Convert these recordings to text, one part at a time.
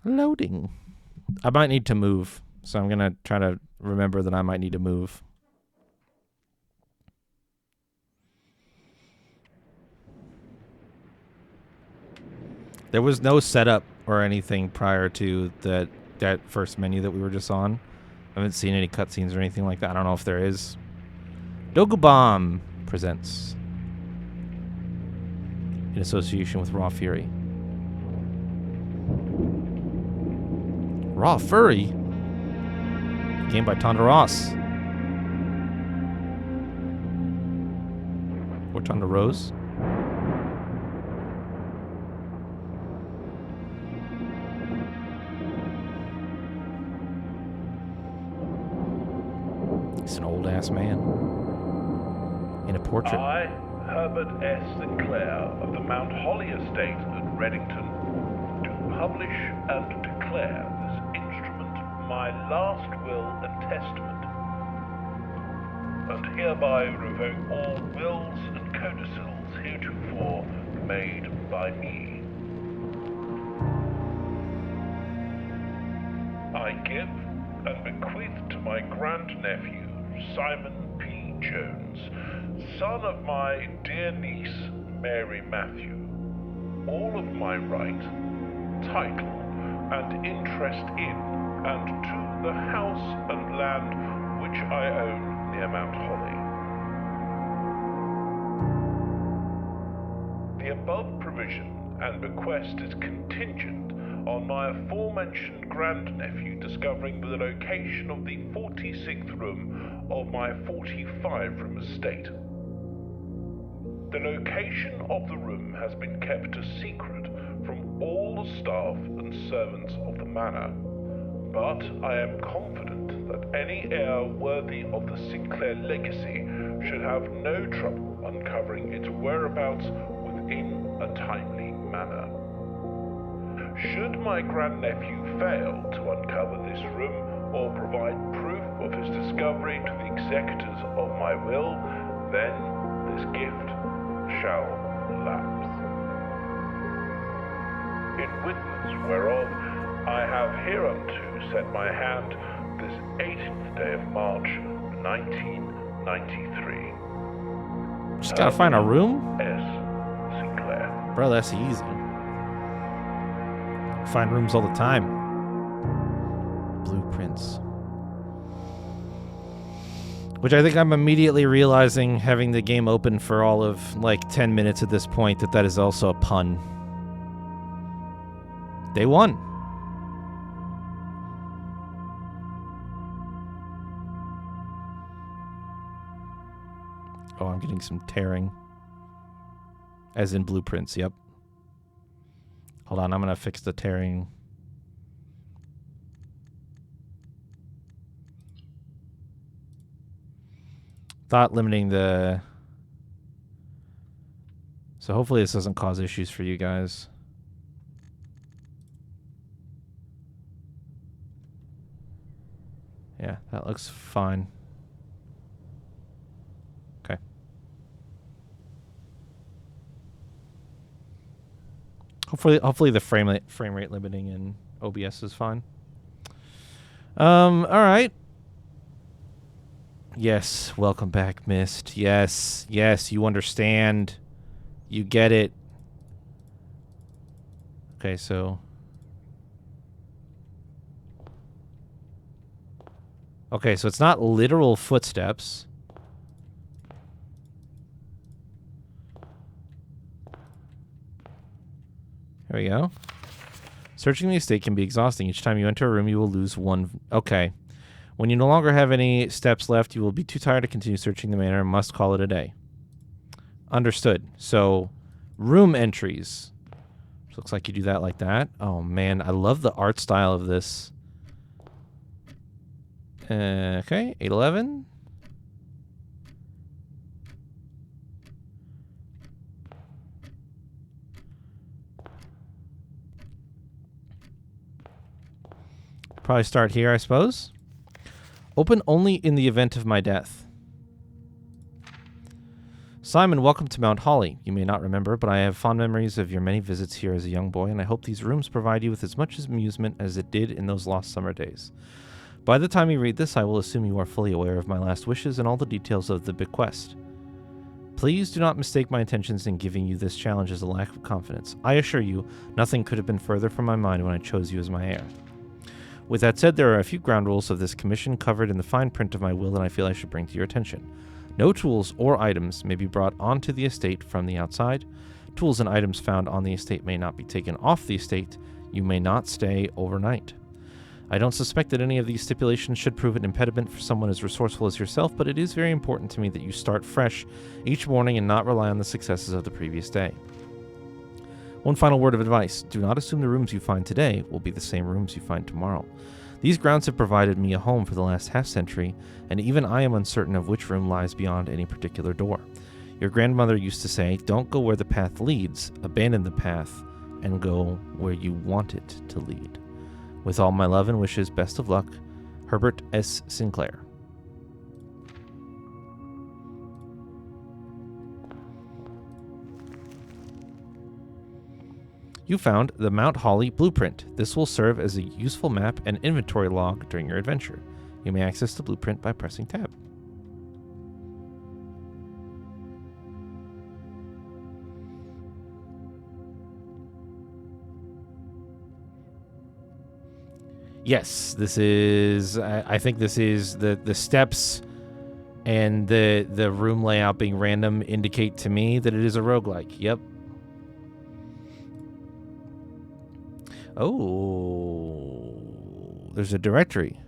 Loading. I might need to move, so I'm going to try to remember that I might need to move. There was no setup or anything prior to that first menu that we were just on. I haven't seen any cutscenes or anything like that. I don't know if there is. Dogobomb presents in association with Raw Fury. Raw Fury? Game by Tonda Ross. Or Tonda Rose. He's an old-ass man. In a portrait. I, Herbert S. Sinclair of the Mount Holly Estate at Reddington, do publish and declare this instrument my last will and testament, and hereby revoke all wills and codicils heretofore made by me. I give and bequeath to my grandnephew, Simon P. Jones, son of my dear niece, Mary Matthew, all of my right, title, and interest in and to the house and land which I own near Mount Holly. The above provision and bequest is contingent on my aforementioned grandnephew discovering the location of the 46th room of my 45-room estate. The location of the room has been kept a secret from all the staff and servants of the manor, but I am confident that any heir worthy of the Sinclair legacy should have no trouble uncovering its whereabouts within a timely manner. Should my grandnephew fail to uncover this room or provide proof of his discovery to the executors of my will, then this gift shall lapse. In witness whereof I have hereunto set my hand this 18th day of March, 1993. Just gotta find a room? S. Sinclair. Bro, that's easy. Find rooms all the time. Blueprints. Which I think I'm immediately realizing, having the game open for all of like 10 minutes at this point, that is also a pun. Day one. Oh, I'm getting some tearing. As in blueprints, yep. Hold on, I'm going to fix the tearing. Thought limiting the... So hopefully this doesn't cause issues for you guys. Yeah, that looks fine. Okay. Hopefully the frame rate limiting in OBS is fine. All right. Yes, welcome back, Mist. Yes, you understand. You get it. Okay, so... Okay, so it's not literal footsteps. There we go. Searching the estate can be exhausting. Each time you enter a room, you will lose one... Okay. When you no longer have any steps left, you will be too tired to continue searching the manor and must call it a day. Understood. So, room entries. Looks like you do that like that. Oh, man. I love the art style of this. Okay. 811. Probably start here, I suppose. Open only in the event of my death. Simon, welcome to Mount Holly. You may not remember, but I have fond memories of your many visits here as a young boy, and I hope these rooms provide you with as much amusement as it did in those lost summer days. By the time you read this, I will assume you are fully aware of my last wishes and all the details of the bequest. Please do not mistake my intentions in giving you this challenge as a lack of confidence. I assure you, nothing could have been further from my mind when I chose you as my heir. With that said, there are a few ground rules of this commission covered in the fine print of my will that I feel I should bring to your attention. No tools or items may be brought onto the estate from the outside. Tools and items found on the estate may not be taken off the estate. You may not stay overnight. I don't suspect that any of these stipulations should prove an impediment for someone as resourceful as yourself, but it is very important to me that you start fresh each morning and not rely on the successes of the previous day. One final word of advice. Do not assume the rooms you find today will be the same rooms you find tomorrow. These grounds have provided me a home for the last half-century, and even I am uncertain of which room lies beyond any particular door. Your grandmother used to say, "Don't go where the path leads, abandon the path, and go where you want it to lead." With all my love and wishes, best of luck, Herbert S. Sinclair. You found the Mount Holly blueprint. This will serve as a useful map and inventory log during your adventure. You may access the blueprint by pressing tab. Yes, this is, I think this is the steps and the room layout being random indicate to me that it is a roguelike. Yep. Oh, there's a directory.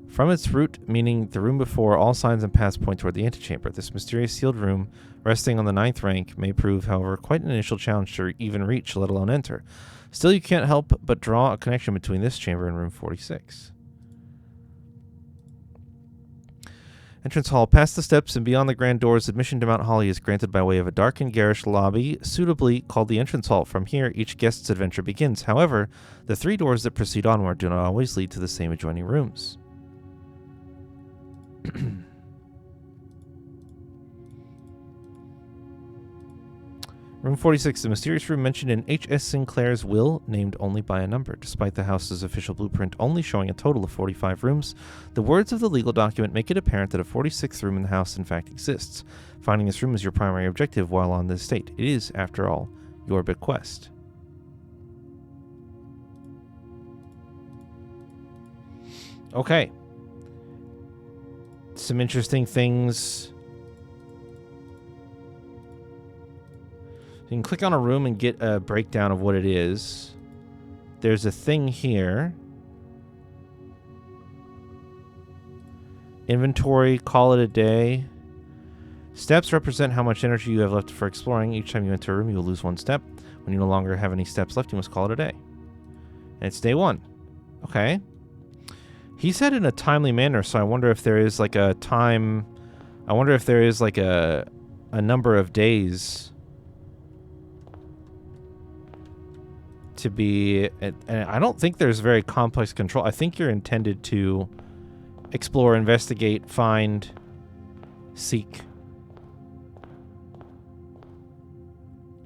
From its root, meaning the room before, all signs and paths point toward the antechamber. This mysterious sealed room, resting on the 9th rank, may prove, however, quite an initial challenge to even reach, let alone enter. Still, you can't help but draw a connection between this chamber and room 46. Entrance hall. Past the steps and beyond the grand doors, admission to Mount Holly is granted by way of a dark and garish lobby, suitably called the entrance hall. From here, each guest's adventure begins. However, the 3 doors that proceed onward do not always lead to the same adjoining rooms. Room 46, the mysterious room mentioned in H.S. Sinclair's will, named only by a number. Despite the house's official blueprint only showing a total of 45 rooms, the words of the legal document make it apparent that a 46th room in the house in fact exists. Finding this room is your primary objective while on the estate. It is, after all, your bequest. Okay. Some interesting things. You can click on a room and get a breakdown of what it is. There's a thing here. Inventory, call it a day. Steps represent how much energy you have left for exploring. Each time you enter a room, you will lose 1 step. When you no longer have any steps left, you must call it a day. And it's day 1. Okay. He said in a timely manner, so I wonder if there is like a time... I wonder if there is like a number of days to be... And I don't think there's very complex control. I think you're intended to explore, investigate, find, seek.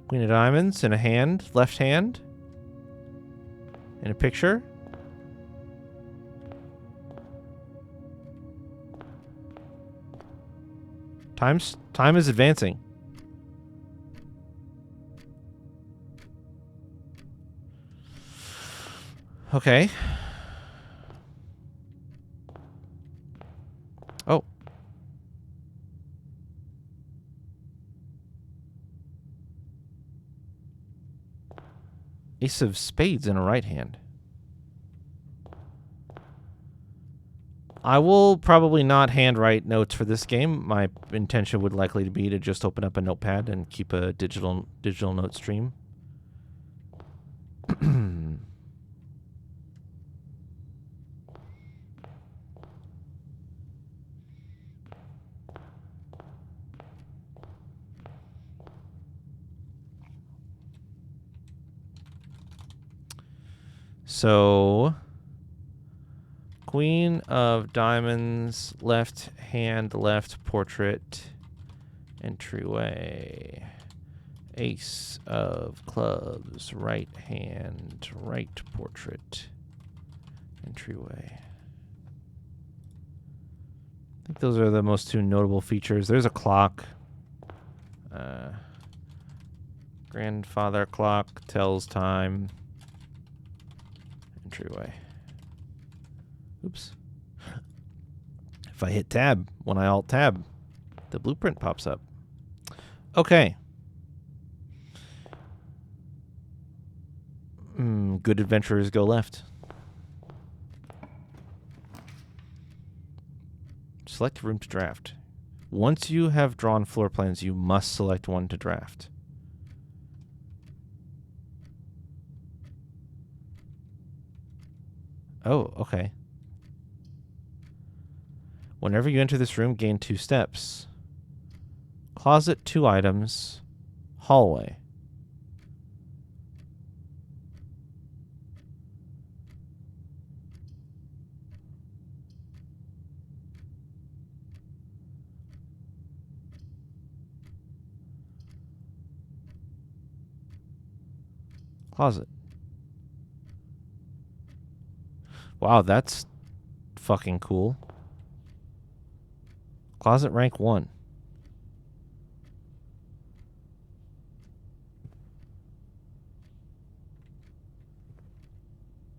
Queen of Diamonds in a hand, left hand. In a picture. Time is advancing. Okay. Oh. Ace of Spades in a right hand. I will probably not handwrite notes for this game. My intention would likely be to just open up a notepad and keep a digital note stream. So, Queen of diamonds, left hand, left portrait, entryway. Ace of clubs, right hand, right portrait, entryway. I think those are the most two notable features. There's a clock. Grandfather clock tells time. Entryway. Oops. If I hit tab, when I alt tab, the blueprint pops up. Okay. Good adventurers go left. Select room to draft. Once you have drawn floor plans, you must select one to draft. Oh, okay. Whenever you enter this room, gain 2 steps. Closet, 2 items. Hallway. Closet. Wow, that's fucking cool. Closet rank 1.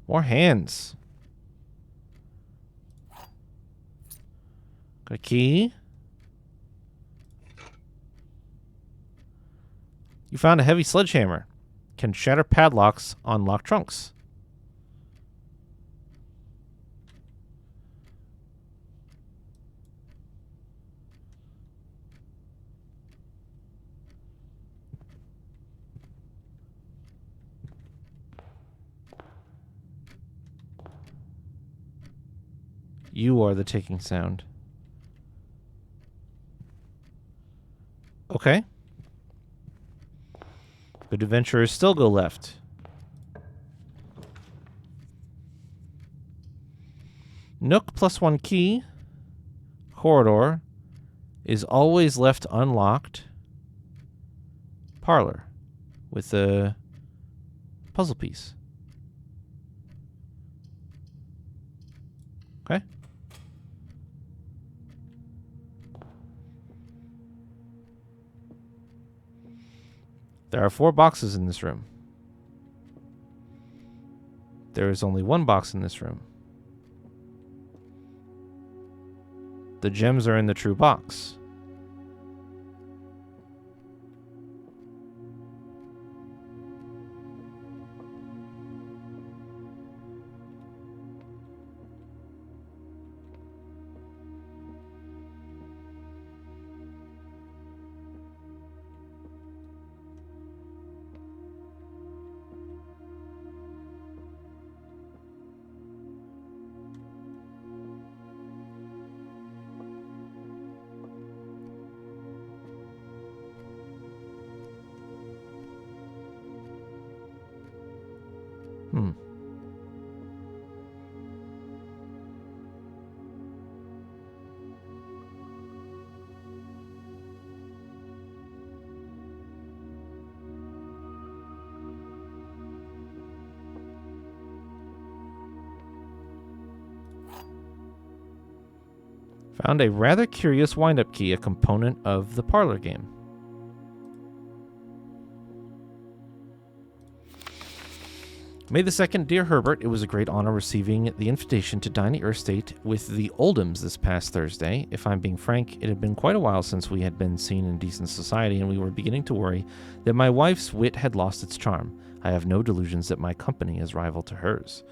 More hands. Got a key. You found a heavy sledgehammer. Can shatter padlocks, unlock trunks. You are the ticking sound. Okay. Good adventurers still go left. Nook +1 key. Corridor is always left unlocked. Parlor with a puzzle piece. Okay. There are 4 boxes in this room. There is only 1 box in this room. The gems are in the true box. Found a rather curious wind-up key, a component of the parlor game. May the 2nd, dear Herbert, it was a great honor receiving the invitation to dine at your estate with the Oldhams this past Thursday. If I'm being frank, it had been quite a while since we had been seen in decent society, and we were beginning to worry that my wife's wit had lost its charm. I have no delusions that my company is rival to hers.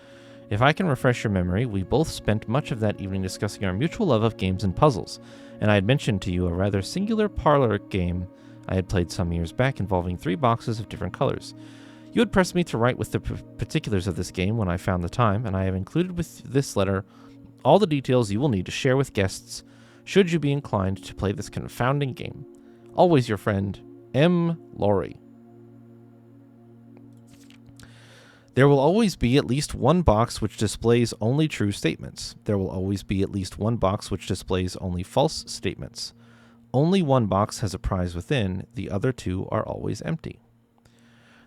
If I can refresh your memory, we both spent much of that evening discussing our mutual love of games and puzzles, and I had mentioned to you a rather singular parlor game I had played some years back involving 3 boxes of different colors. You had pressed me to write with the particulars of this game when I found the time, and I have included with this letter all the details you will need to share with guests should you be inclined to play this confounding game. Always your friend, M. Laurie. There will always be at least one box which displays only true statements. There will always be at least one box which displays only false statements. Only one box has a prize within. The other two are always empty.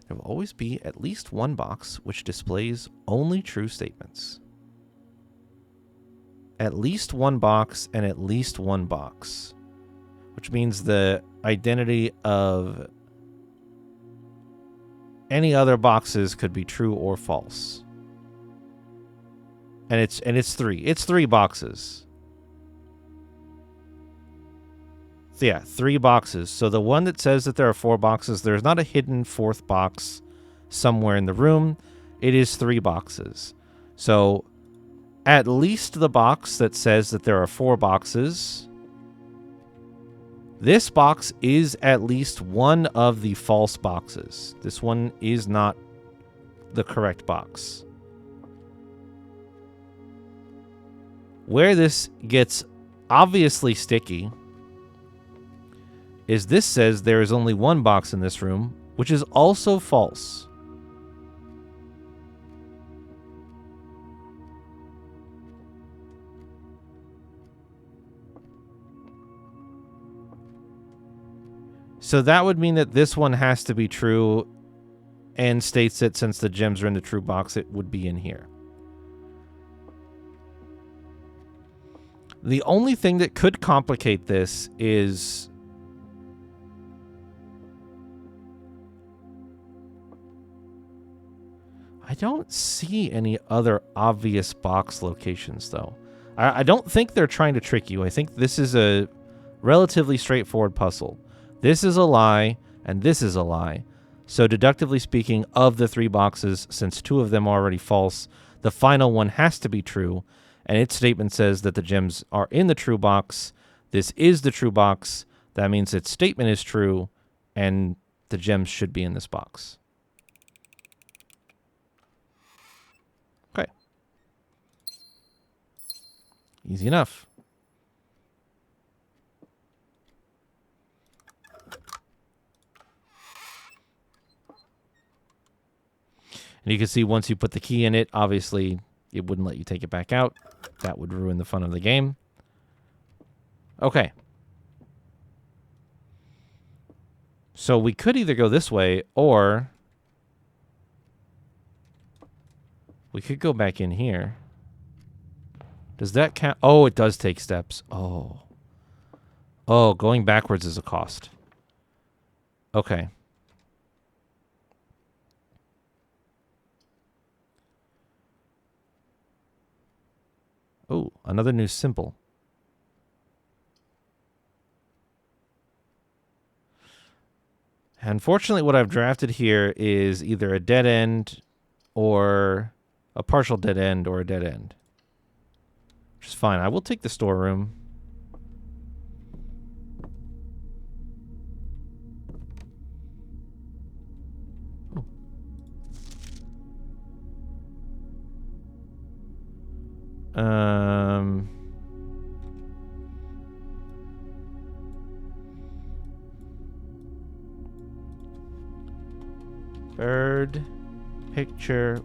There will always be at least one box which displays only true statements. At least one box and at least one box, which means the identity of any other boxes could be true or false. And it's three. It's 3 boxes. So yeah, 3 boxes. So the one that says that there are 4 boxes, there's not a hidden 4th box somewhere in the room. It is 3 boxes. So at least the box that says that there are 4 boxes. This box is at least one of the false boxes. This one is not the correct box. Where this gets obviously sticky is this says there is only one box in this room, which is also false. So that would mean that this one has to be true and states that since the gems are in the true box, it would be in here. The only thing that could complicate this is I don't see any other obvious box locations, though. I don't think they're trying to trick you. I think this is a relatively straightforward puzzle. This is a lie, and this is a lie. So deductively speaking, of the 3 boxes, since 2 of them are already false, the final one has to be true, and its statement says that the gems are in the true box. This is the true box. That means its statement is true, and the gems should be in this box. Okay. Easy enough. And you can see once you put the key in it, obviously it wouldn't let you take it back out. That would ruin the fun of the game. Okay. So we could either go this way or we could go back in here. Does that count? Oh, it does take steps. Oh. Oh, going backwards is a cost. Okay. Oh, another new symbol. Unfortunately, what I've drafted here is either a dead end or a partial dead end or a dead end. Which is fine. I will take the storeroom. Bird picture,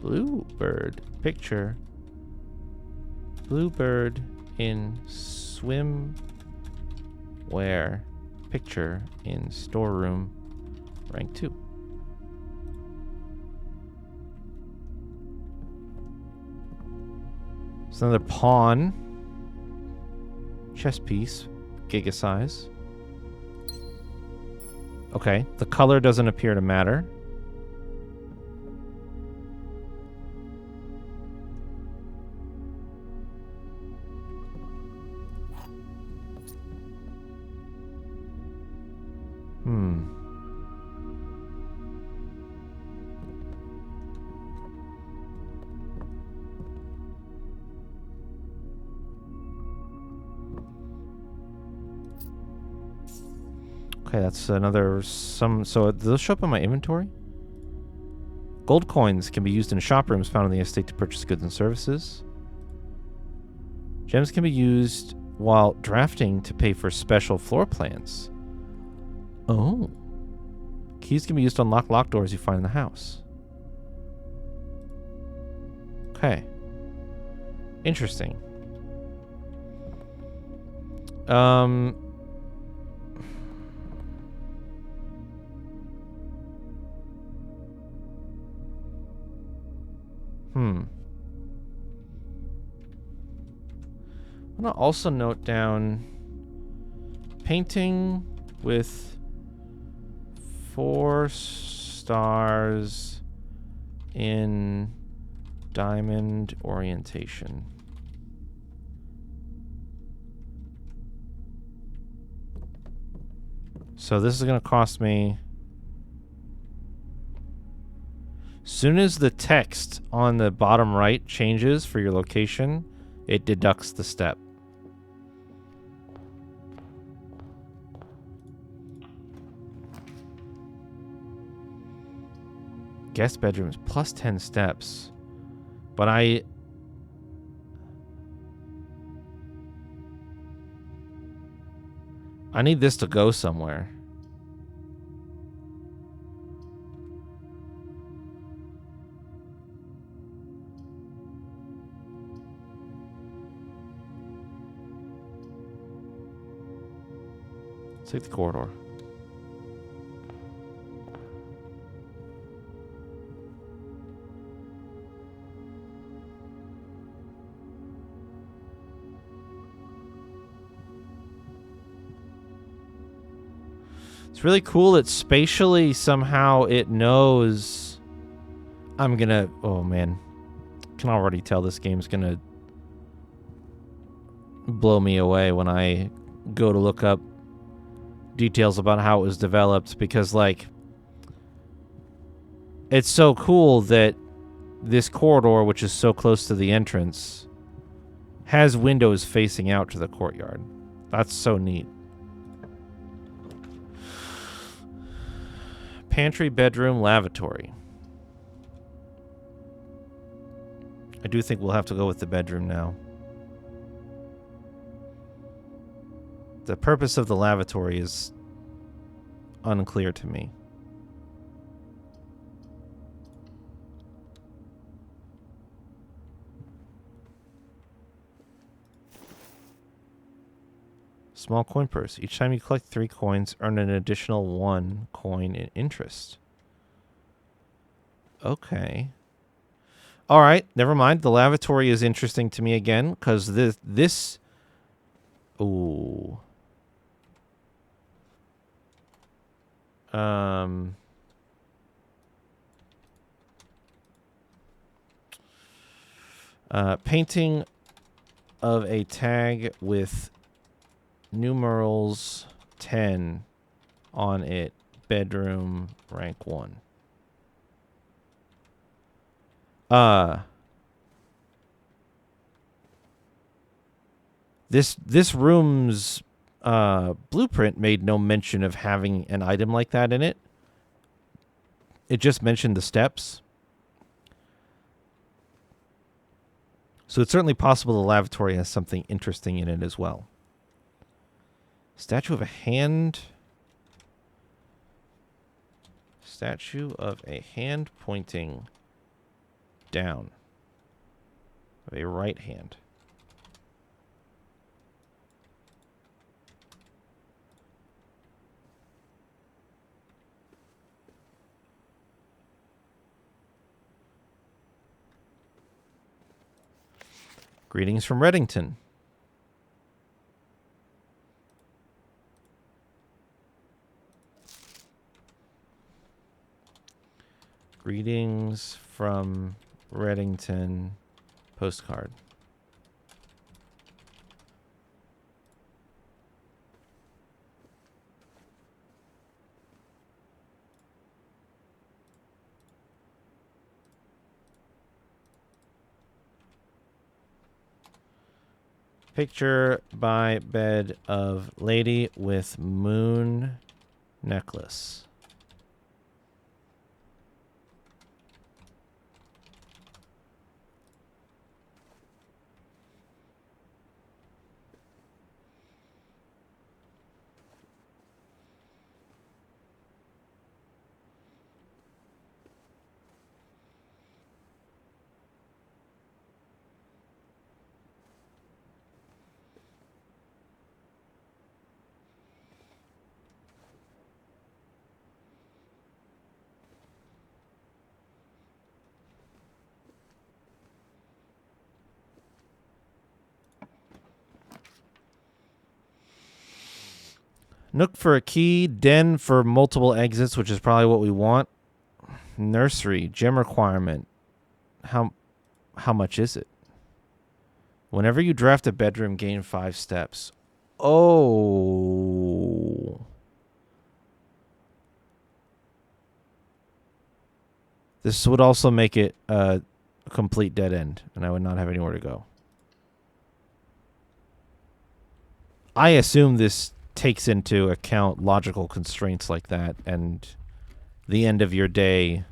bluebird picture, bluebird in swimwear picture in storeroom, rank 2. It's another pawn, chess piece, giga size. Okay, the color doesn't appear to matter. Okay, that's another so do those show up in my inventory? Gold coins can be used in shop rooms found in the estate to purchase goods and services. Gems can be used while drafting to pay for special floor plans. Oh. Keys can be used to unlock locked doors you find in the house. Okay. Interesting. Hmm. I'm gonna also note down painting with 4 stars in diamond orientation. So this is going to cost me... Soon as the text on the bottom right changes for your location, it deducts the step. Guest bedrooms plus 10 steps. But I need this to go somewhere. Let's take the corridor. It's really cool that spatially somehow it knows I'm gonna... Oh, man. Can already tell this game's gonna blow me away when I go to look up details about how it was developed, because, like, it's so cool that this corridor, which is so close to the entrance, has windows facing out to the courtyard. That's so neat. Pantry, bedroom, lavatory. I do think we'll have to go with the bedroom now. The purpose of the lavatory is unclear to me. Small coin purse. Each time you collect 3 coins, earn an additional 1 coin in interest. Okay. All right, never mind. The lavatory is interesting to me again, because this... Ooh. Painting of a tag with numerals 10 on it. Bedroom, rank 1. This room's blueprint made no mention of having an item like that in it. It just mentioned the steps. So it's certainly possible the lavatory has something interesting in it as well. Statue of a hand. Statue of a hand pointing down. Of a right hand. Greetings from Reddington. Greetings from Reddington postcard. Picture by bed of lady with moon necklace. Nook for a key, den for multiple exits, which is probably what we want. Nursery, gym requirement. How much is it? Whenever you draft a bedroom, gain 5 steps. Oh. This would also make it a complete dead end, and I would not have anywhere to go. I assume this takes into account logical constraints like that, and the end of your day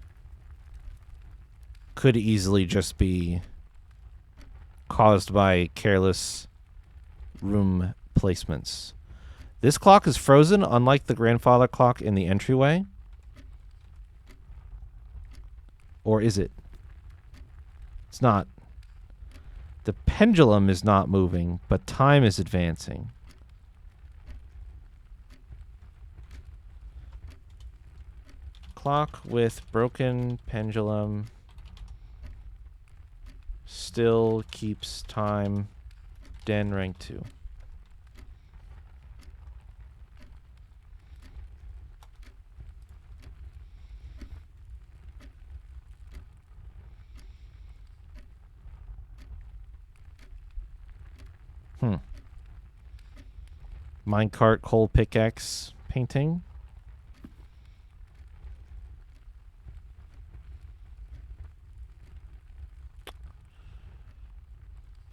could easily just be caused by careless room placements. This clock is frozen, unlike the grandfather clock in the entryway. Or is it? It's not. The pendulum is not moving, but time is advancing. Clock with broken pendulum still keeps time. Den rank 2. Minecart coal pickaxe painting.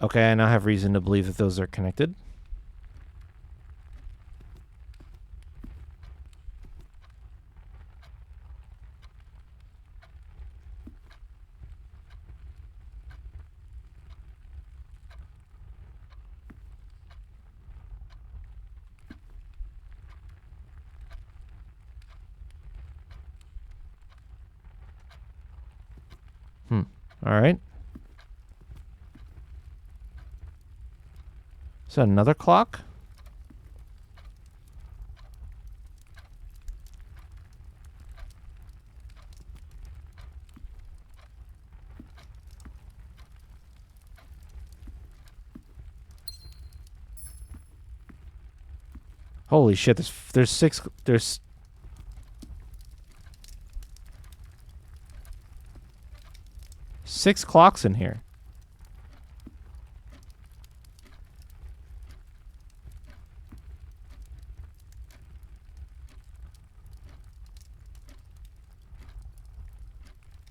Okay, I now have reason to believe that those are connected. All right. Is that another clock? Holy shit, there's 6 clocks in here.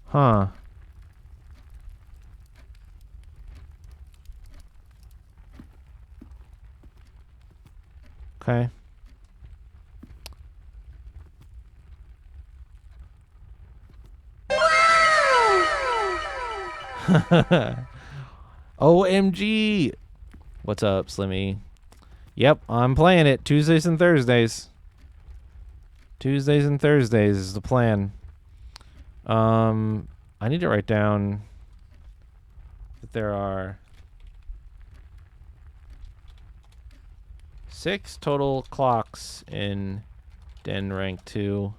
Huh. Okay. OMG. What's up, Slimmy? Yep, I'm playing it Tuesdays and Thursdays. Tuesdays and Thursdays is the plan. I need to write down that there are 6 total clocks in Den rank 2.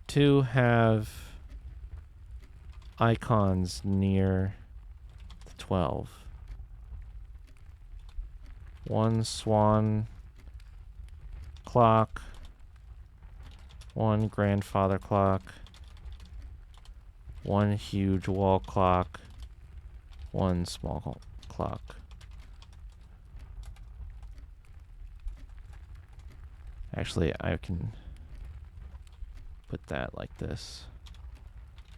2 have icons near the 12. 1 swan clock. 1 grandfather clock. 1 huge wall clock. 1 small clock. Actually, I can put that like this.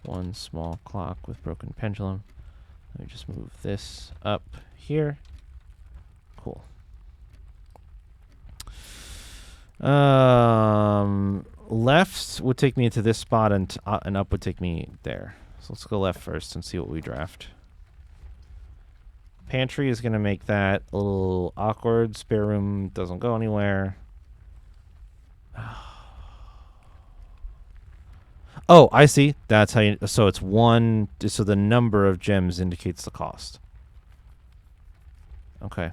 1 small clock with broken pendulum. Let me just move this up here. Cool. Left would take me into this spot, and up would take me there. So let's go left first and see what we draft. Pantry is going to make that a little awkward. Spare room doesn't go anywhere. Oh, I see. That's how you... So it's 1... So the number of gems indicates the cost. Okay.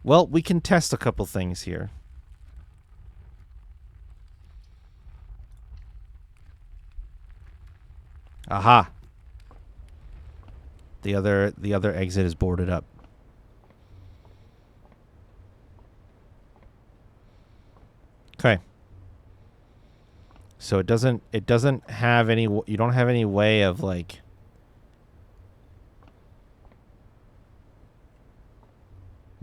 Well, we can test a couple things here. Aha. The other exit is boarded up. Okay. So it doesn't have any, you don't have any way of like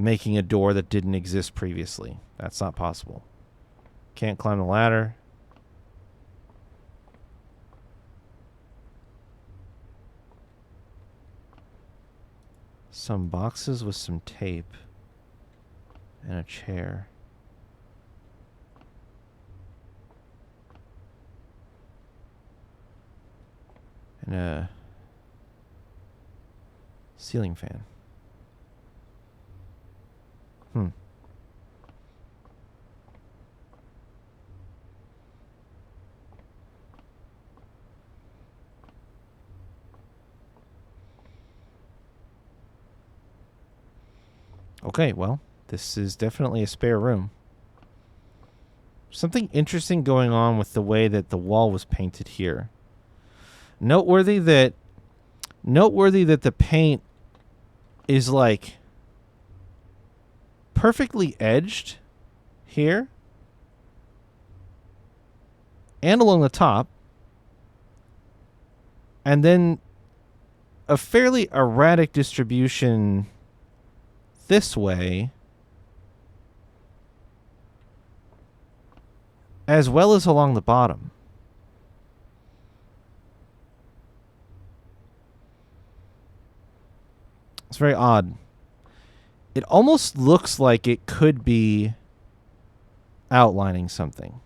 making a door that didn't exist previously. That's not possible. Can't climb the ladder. Some boxes with some tape and a chair. And a ceiling fan. Okay, well, this is definitely a spare room. Something interesting going on with the way that the wall was painted here. Noteworthy that the paint is like perfectly edged here and along the top, and then a fairly erratic distribution this way, as well as along the bottom. It's very odd. It almost looks like it could be outlining something.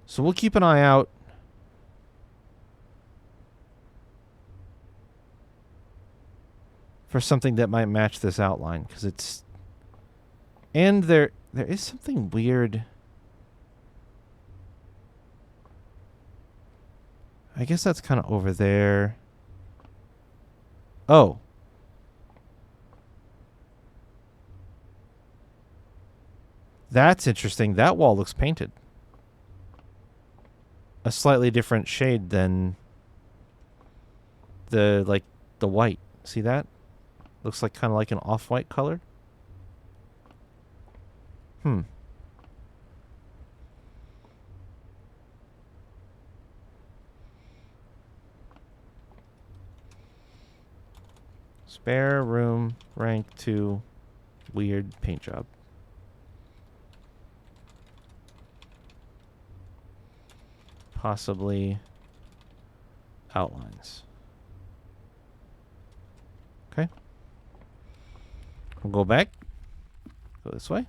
So we'll keep an eye out for something that might match this outline, because it's, and there is something weird. I guess that's kind of over there. Oh. That's interesting. That wall looks painted. A slightly different shade than the white. See that? Looks like kind of like an off-white color. Spare room, rank 2, weird paint job. Possibly outlines. Okay. We'll go back. Go this way.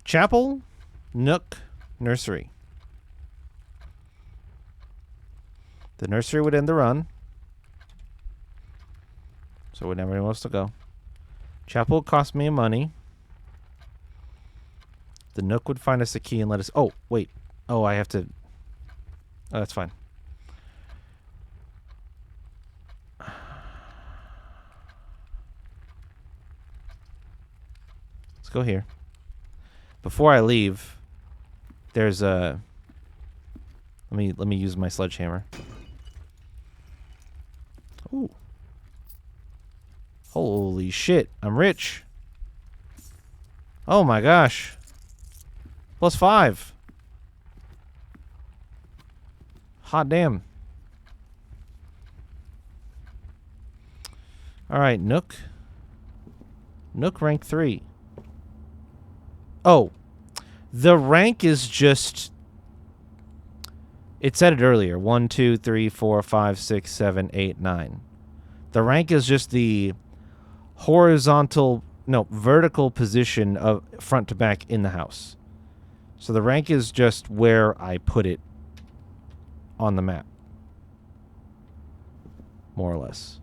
Chapel, Nook, Nursery. The nursery would end the run, so we'd never know where else to go. Chapel would cost me money. The Nook would find us a key and let us... Oh, wait. Oh, I have to... Oh, that's fine. Let's go here. Before I leave, there's a... Let me use my sledgehammer. Ooh. Holy shit, I'm rich. Oh my gosh. +5. Hot damn. Alright, Nook. Nook rank 3. Oh. The rank is just... It said it earlier. 1, 2, 3, 4, 5, 6, 7, 8, 9. The rank is just the vertical position of front to back in the house. So the rank is just where I put it on the map. More or less.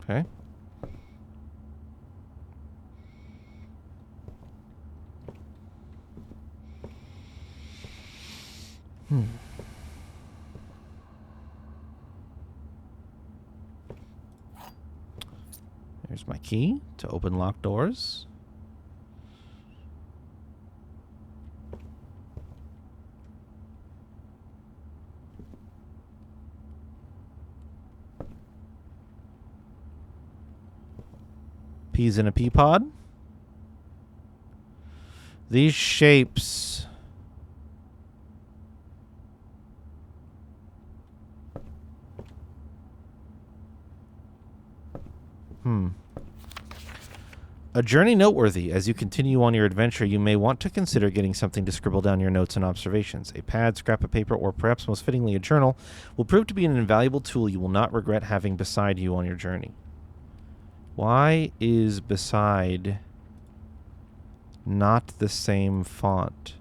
Okay. There's my key to open locked doors. Peas in a pea pod. These shapes. A journey noteworthy. As you continue on your adventure, you may want to consider getting something to scribble down your notes and observations. A pad, scrap of paper, or perhaps most fittingly a journal will prove to be an invaluable tool you will not regret having beside you on your journey. Why is beside not the same font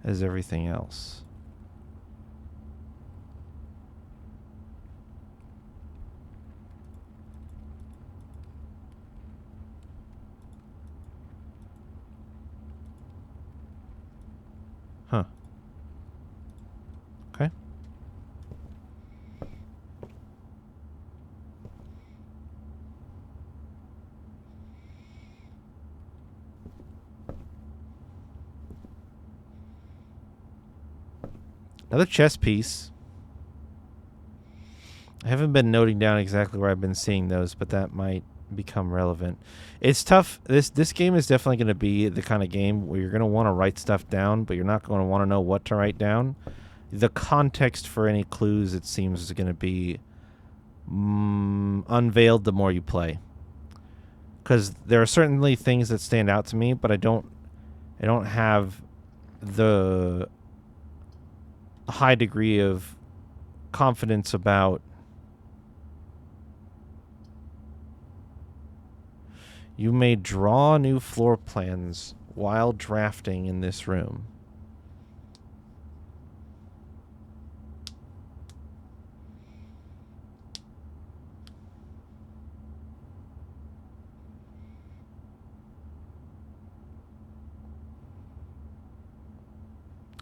as everything else? Huh. Okay. Another chess piece. I haven't been noting down exactly where I've been seeing those, but that might become relevant. It's tough. This game is definitely going to be the kind of game where you're going to want to write stuff down, but you're not going to want to know what to write down. The context for any clues, it seems, is going to be unveiled the more you play. Because there are certainly things that stand out to me, but I don't have the high degree of confidence about you may draw new floor plans while drafting in this room.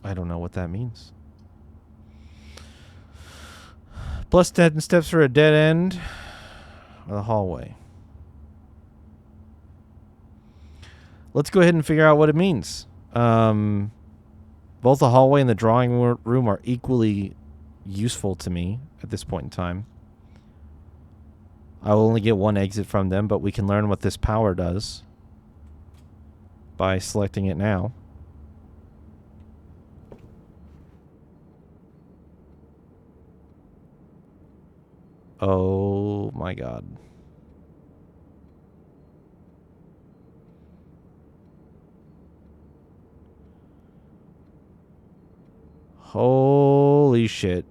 I don't know what that means. Plus 10 steps for a dead end or the hallway. Let's go ahead and figure out what it means. Both the hallway and the drawing room are equally useful to me at this point in time. I will only get one exit from them, but we can learn what this power does by selecting it now. Oh my god. Holy shit.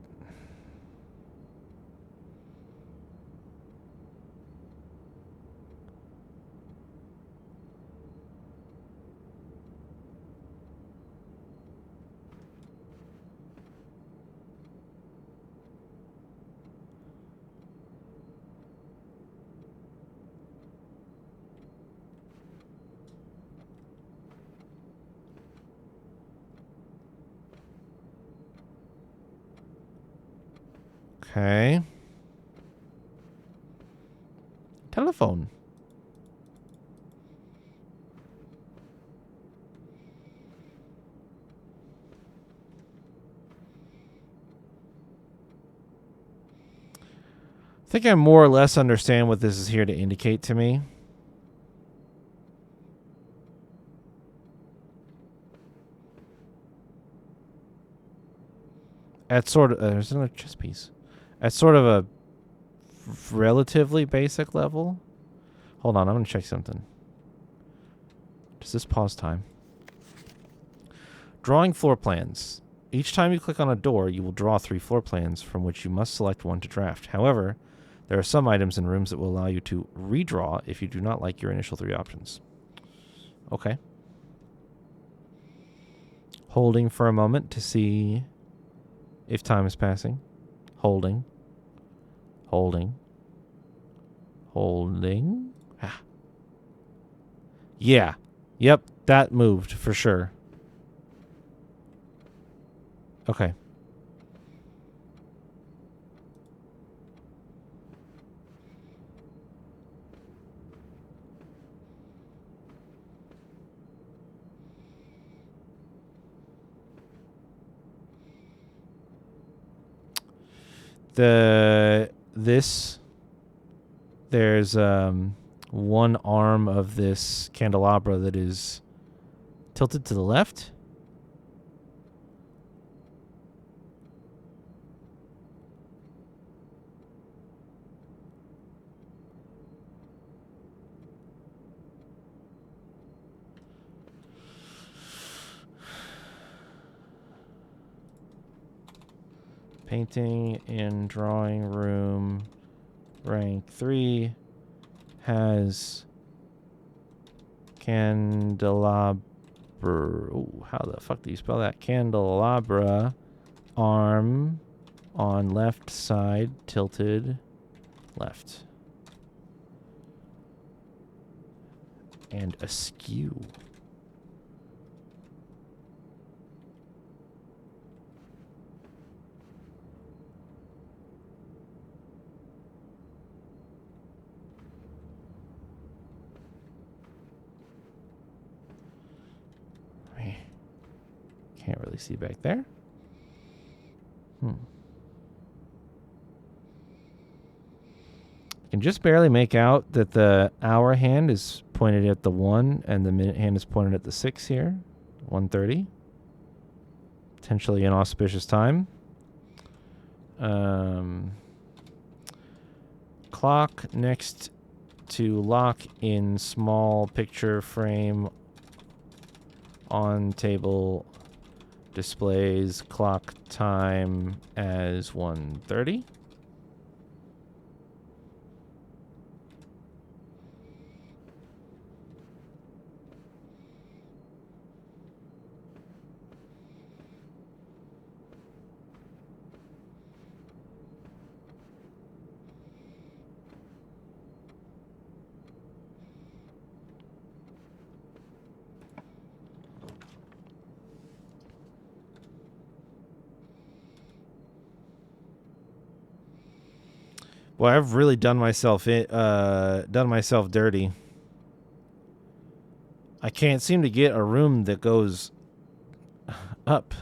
Okay. Telephone. I think I more or less understand what this is here to indicate to me. At sort of, there's another chess piece. At sort of a relatively basic level. Hold on, I'm going to check something. Does this pause time? Drawing floor plans. Each time you click on a door, you will draw 3 floor plans from which you must select one to draft. However, there are some items in rooms that will allow you to redraw if you do not like your initial 3 options. Okay. Holding for a moment to see if time is passing. Holding. Holding. Holding. Ah. Yeah. Yep, that moved for sure. Okay. There's one arm of this candelabra that is tilted to the left. Painting in drawing room rank 3 has candelabra. Ooh, how the fuck do you spell that? Candelabra arm on left side tilted left. And askew. Can't really see back there. You can just barely make out that the hour hand is pointed at the 1 and the minute hand is pointed at the 6 here. 1:30. Potentially an auspicious time. Clock next to lock in small picture frame on table displays clock time as 1:30. Well, I've really done myself dirty. I can't seem to get a room that goes up.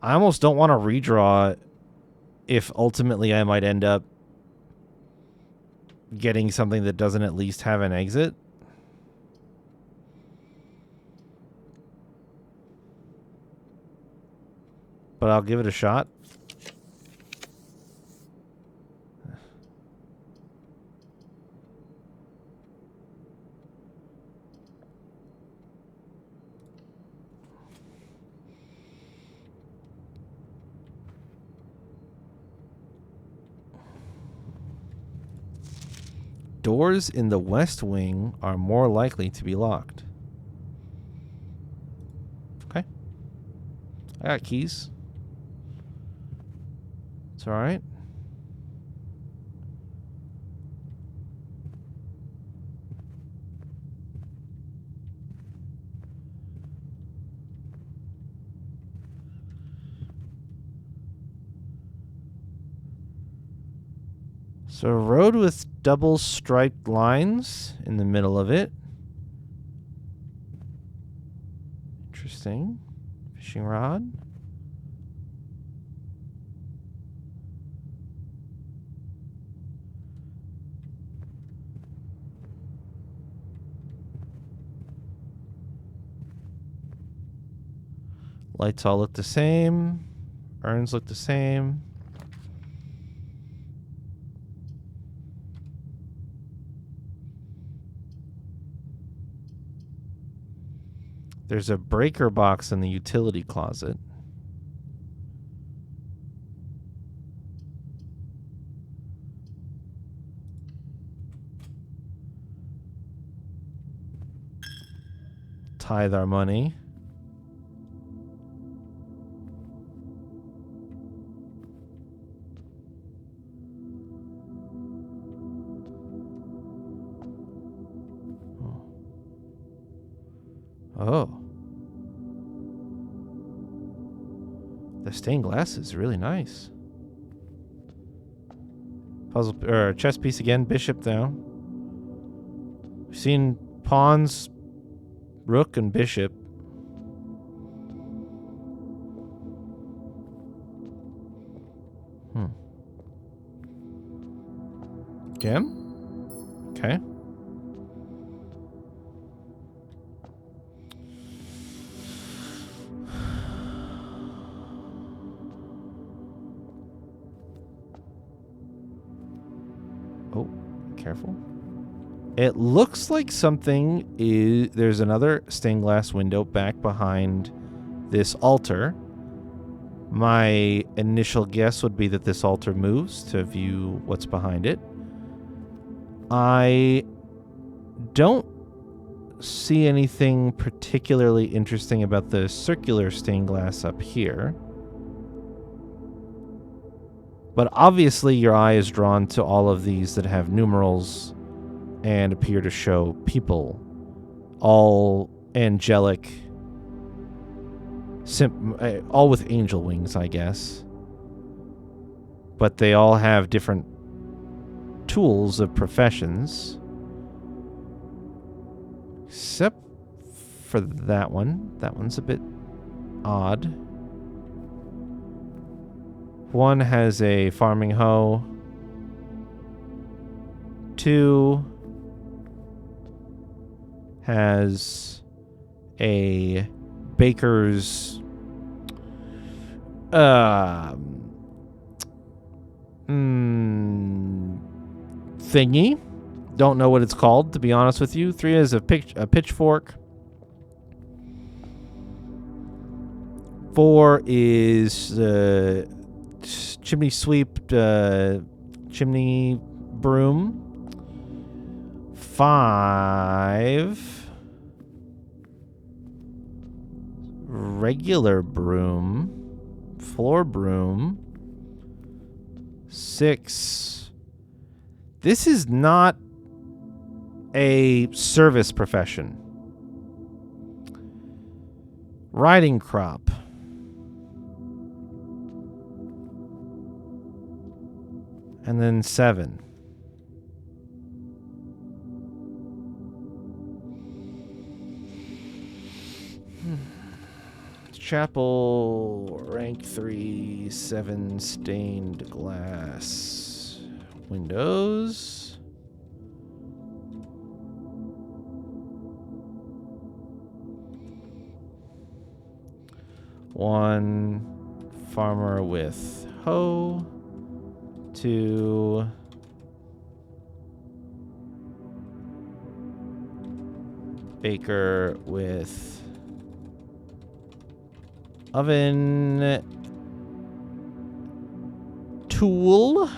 I almost don't want to redraw if ultimately I might end up getting something that doesn't at least have an exit. But I'll give it a shot. Doors in the west wing are more likely to be locked. Okay. I got keys. It's all right. So a road with double striped lines in the middle of it. Interesting. Fishing rod. Lights all look the same. Urns look the same. There's a breaker box in the utility closet. Tithe our money. Oh. The stained glass is really nice. Puzzle or chess piece again. Bishop now. We've seen pawns, rook, and bishop. Gem? Okay. Oh, careful. It looks like something is... There's another stained glass window back behind this altar. My initial guess would be that this altar moves to view what's behind it. I don't see anything particularly interesting about the circular stained glass up here. But obviously your eye is drawn to all of these that have numerals and appear to show people. All angelic, all with angel wings, I guess. But they all have different tools of professions. Except for that one. That one's a bit odd. One has a farming hoe. 2 has a baker's thingy. Don't know what it's called, to be honest with you. 3 has a pitchfork. 4 is chimney sweep, chimney broom. 5 regular broom, floor broom. 6 this is not a service profession. Riding crop. And then 7. Chapel, rank 3, 7 stained glass. Windows. One farmer with hoe. 2 baker with oven tool.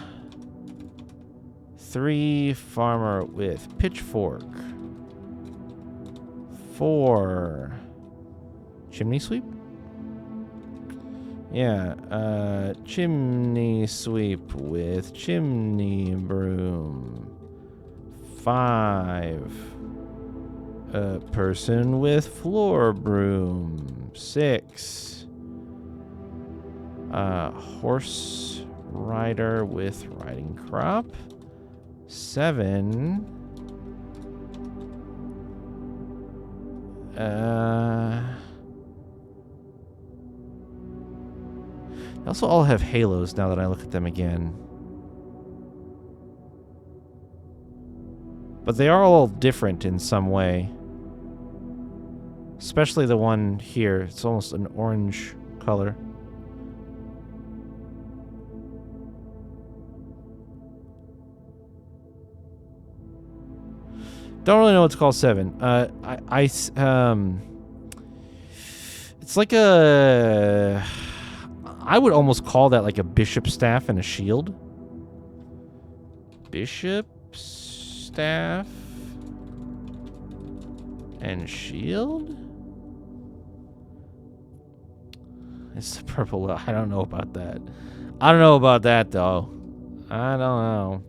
3 farmer with pitchfork. 4 chimney sweep. Yeah, chimney sweep with chimney broom. 5 a person with floor broom. 6 horse rider with riding crop. 7 they also all have halos now that I look at them again. But they are all different in some way. Especially the one here. It's almost an orange color. Don't really know what's called 7. It's like a... I would almost call that like a bishop staff and a shield. Bishop staff and shield? It's the purple. I don't know about that. I don't know about that, though. I don't know.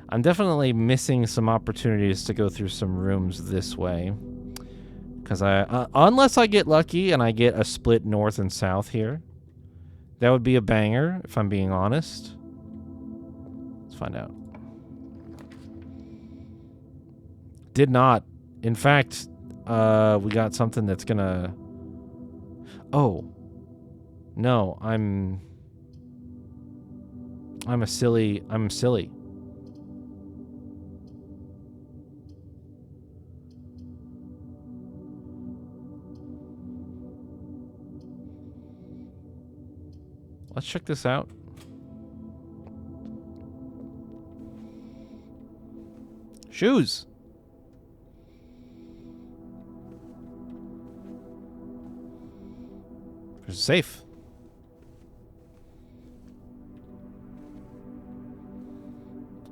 I'm definitely missing some opportunities to go through some rooms this way. Because unless I get lucky and I get a split north and south here, That would be a banger, if I'm being honest. Let's find out. Did not. In fact, we got something that's gonna... Oh. No, I'm silly. Let's check this out. Shoes. There's a safe.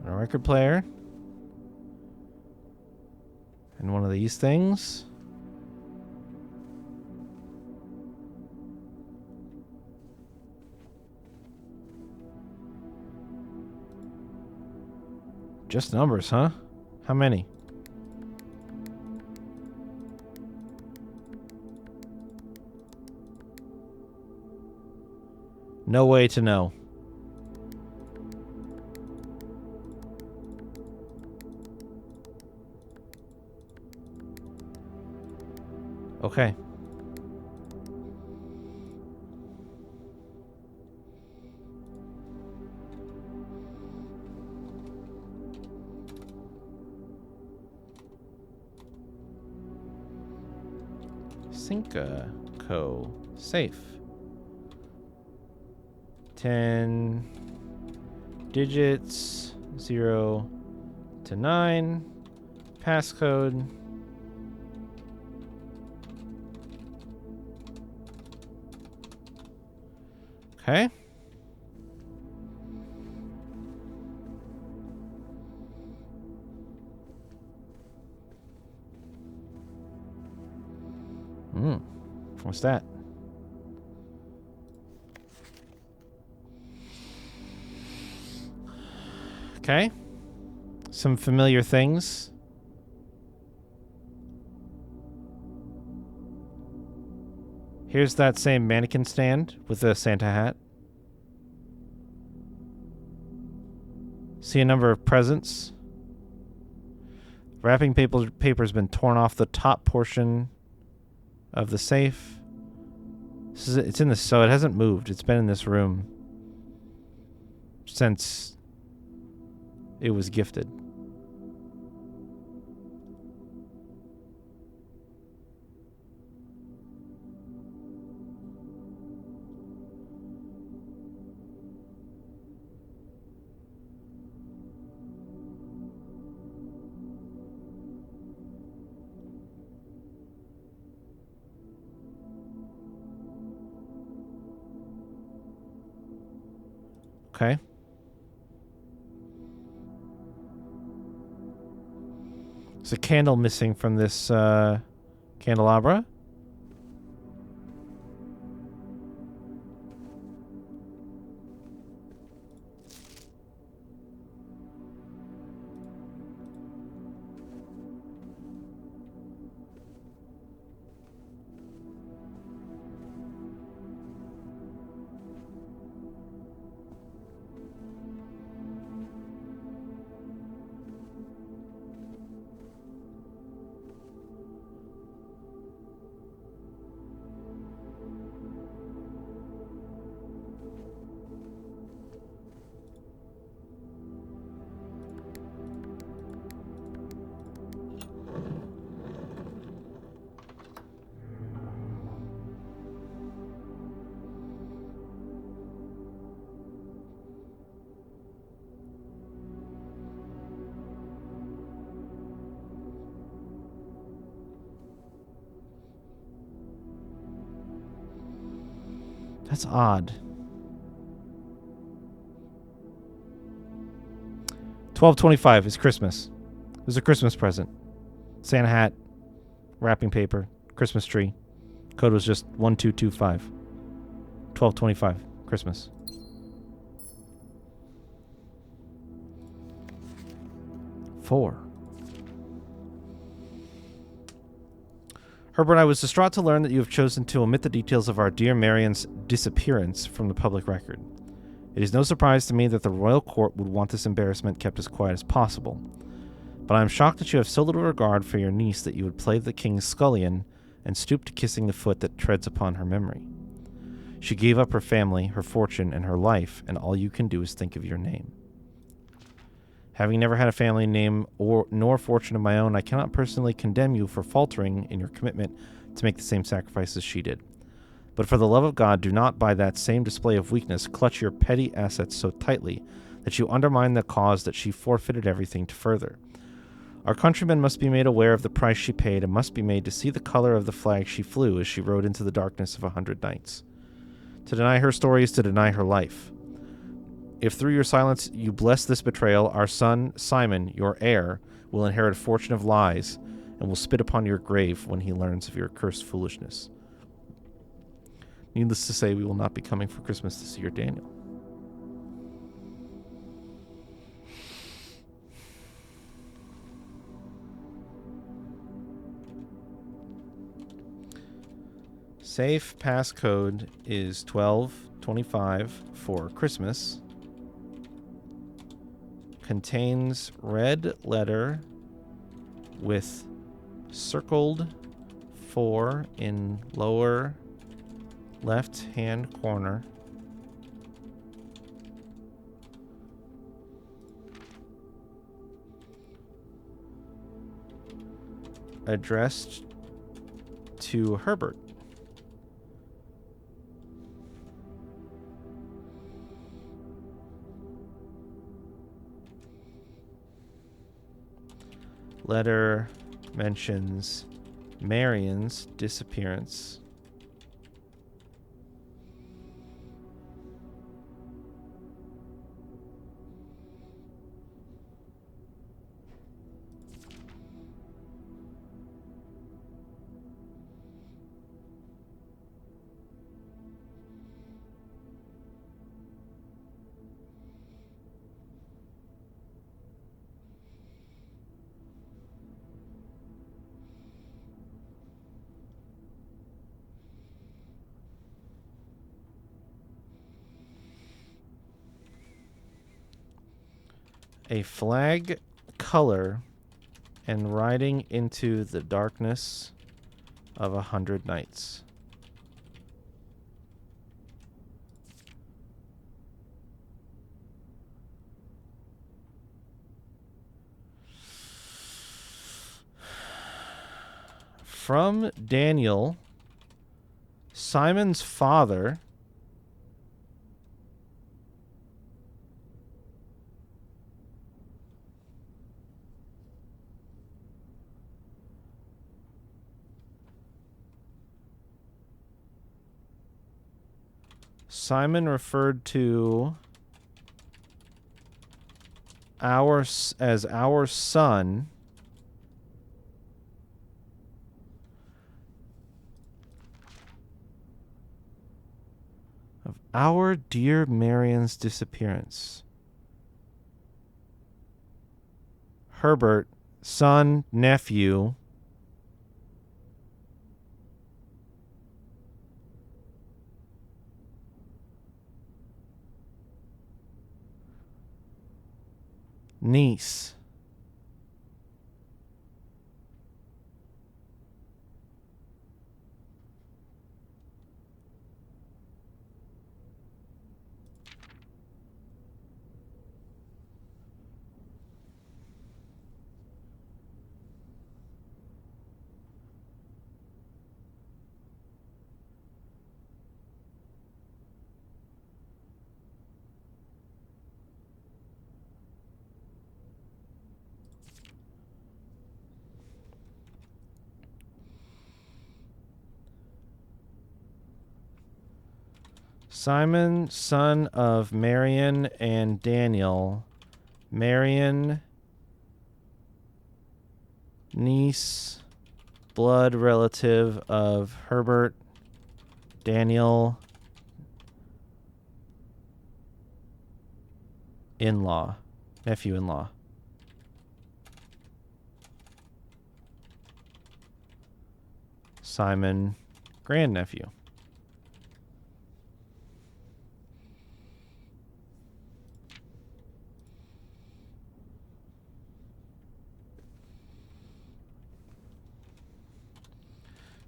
A record player. And one of these things. Just numbers, huh? How many? No way to know. Okay. Cinca Co. Safe. 10 digits, 0 to 9. Passcode. Okay. What's that? Okay. Some familiar things. Here's that same mannequin stand with a Santa hat. See a number of presents. Wrapping paper's been torn off the top portion of the safe. It's in this, so it hasn't moved. It's been in this room since it was gifted. Okay. There's a candle missing from this candelabra. That's odd. 12/25 is Christmas. It was a Christmas present. Santa hat, wrapping paper, Christmas tree. Code was just 1225. 12/25, Christmas. Four. Herbert, I was distraught to learn that you have chosen to omit the details of our dear Marian's disappearance from the public record. It is no surprise to me that the royal court would want this embarrassment kept as quiet as possible. But I am shocked that you have so little regard for your niece that you would play the king's scullion and stoop to kissing the foot that treads upon her memory. She gave up her family, her fortune, and her life, and all you can do is think of your name. Having never had a family name nor fortune of my own, I cannot personally condemn you for faltering in your commitment to make the same sacrifices she did. But for the love of God, do not, by that same display of weakness, clutch your petty assets so tightly that you undermine the cause that she forfeited everything to further. Our countrymen must be made aware of the price she paid and must be made to see the color of the flag she flew as she rode into the darkness of 100 nights. To deny her story is to deny her life. If through your silence you bless this betrayal, our son, Simon, your heir, will inherit a fortune of lies and will spit upon your grave when he learns of your accursed foolishness. Needless to say, we will not be coming for Christmas to see your Daniel. Safe passcode is 1225 for Christmas. Contains red letter with circled 4 in lower left hand corner. Addressed to Herbert. Letter mentions Marian's disappearance. A flag color and riding into the darkness of 100 nights. From Daniel, Simon's father, Simon referred to as our son of our dear Marian's disappearance. Herbert, son, nephew, niece. Simon, son of Marian and Daniel. Marian, niece, blood relative of Herbert, Daniel, in-law, nephew-in-law. Simon, grandnephew.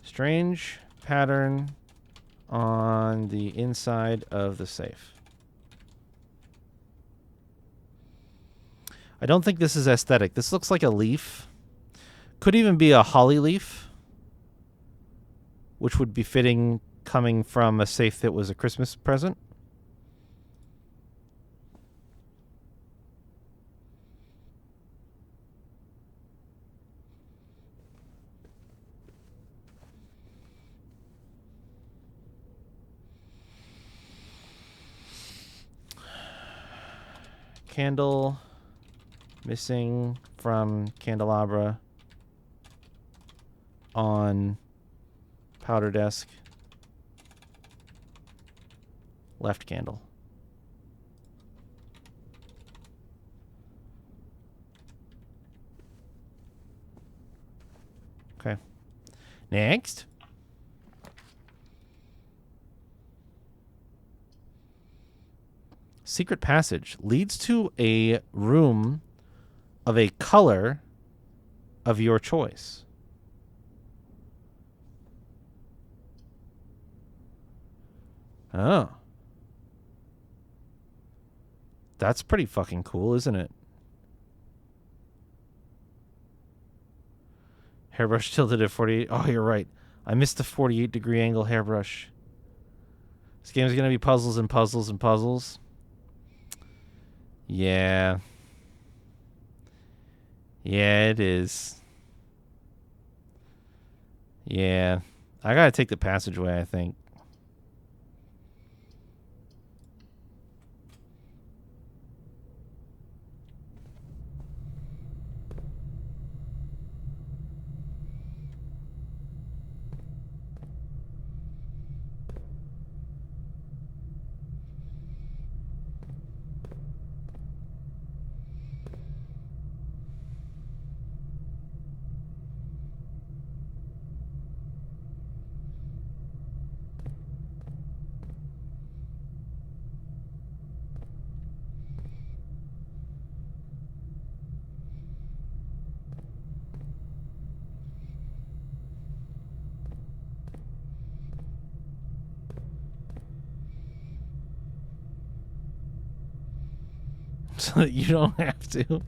Strange pattern on the inside of the safe. I don't think this is aesthetic. This looks like a leaf. Could even be a holly leaf, which would be fitting coming from a safe that was a Christmas present. Candle missing from candelabra on powder desk. Left candle. Okay. Next. Secret passage leads to a room of a color of your choice. Oh. That's pretty fucking cool, isn't it? Hairbrush tilted at 48. Oh, you're right. I missed the 48-degree angle hairbrush. This game is going to be puzzles and puzzles and puzzles. Yeah. Yeah, it is. Yeah. I gotta take the passageway, I think. So that you don't have to.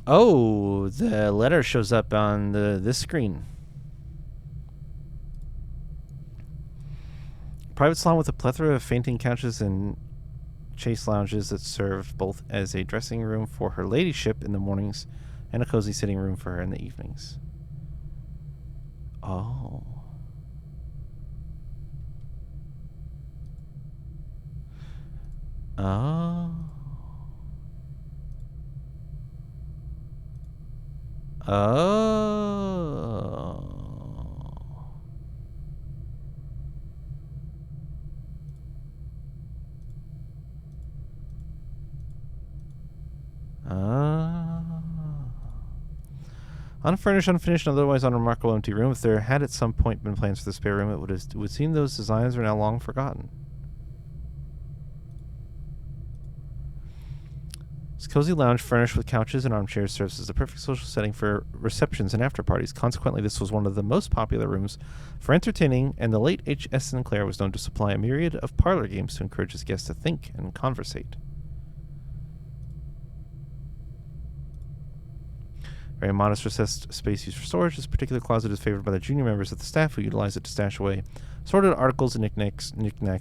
Oh, the letter shows up on this screen. Private salon with a plethora of fainting couches and chaise lounges that serve both as a dressing room for her ladyship in the mornings and a cozy sitting room for her in the evenings. Oh. Oh. Oh. Unfurnished, unfinished, and otherwise unremarkable empty room. If there had at some point been plans for the spare room, it would seem those designs are now long forgotten. This cozy lounge, furnished with couches and armchairs, serves as the perfect social setting for receptions and after parties. Consequently, this was one of the most popular rooms for entertaining, and the late H.S. Sinclair was known to supply a myriad of parlor games to encourage his guests to think and conversate. Very modest recessed space used for storage. This particular closet is favored by the junior members of the staff who utilize it to stash away sorted articles and knickknacks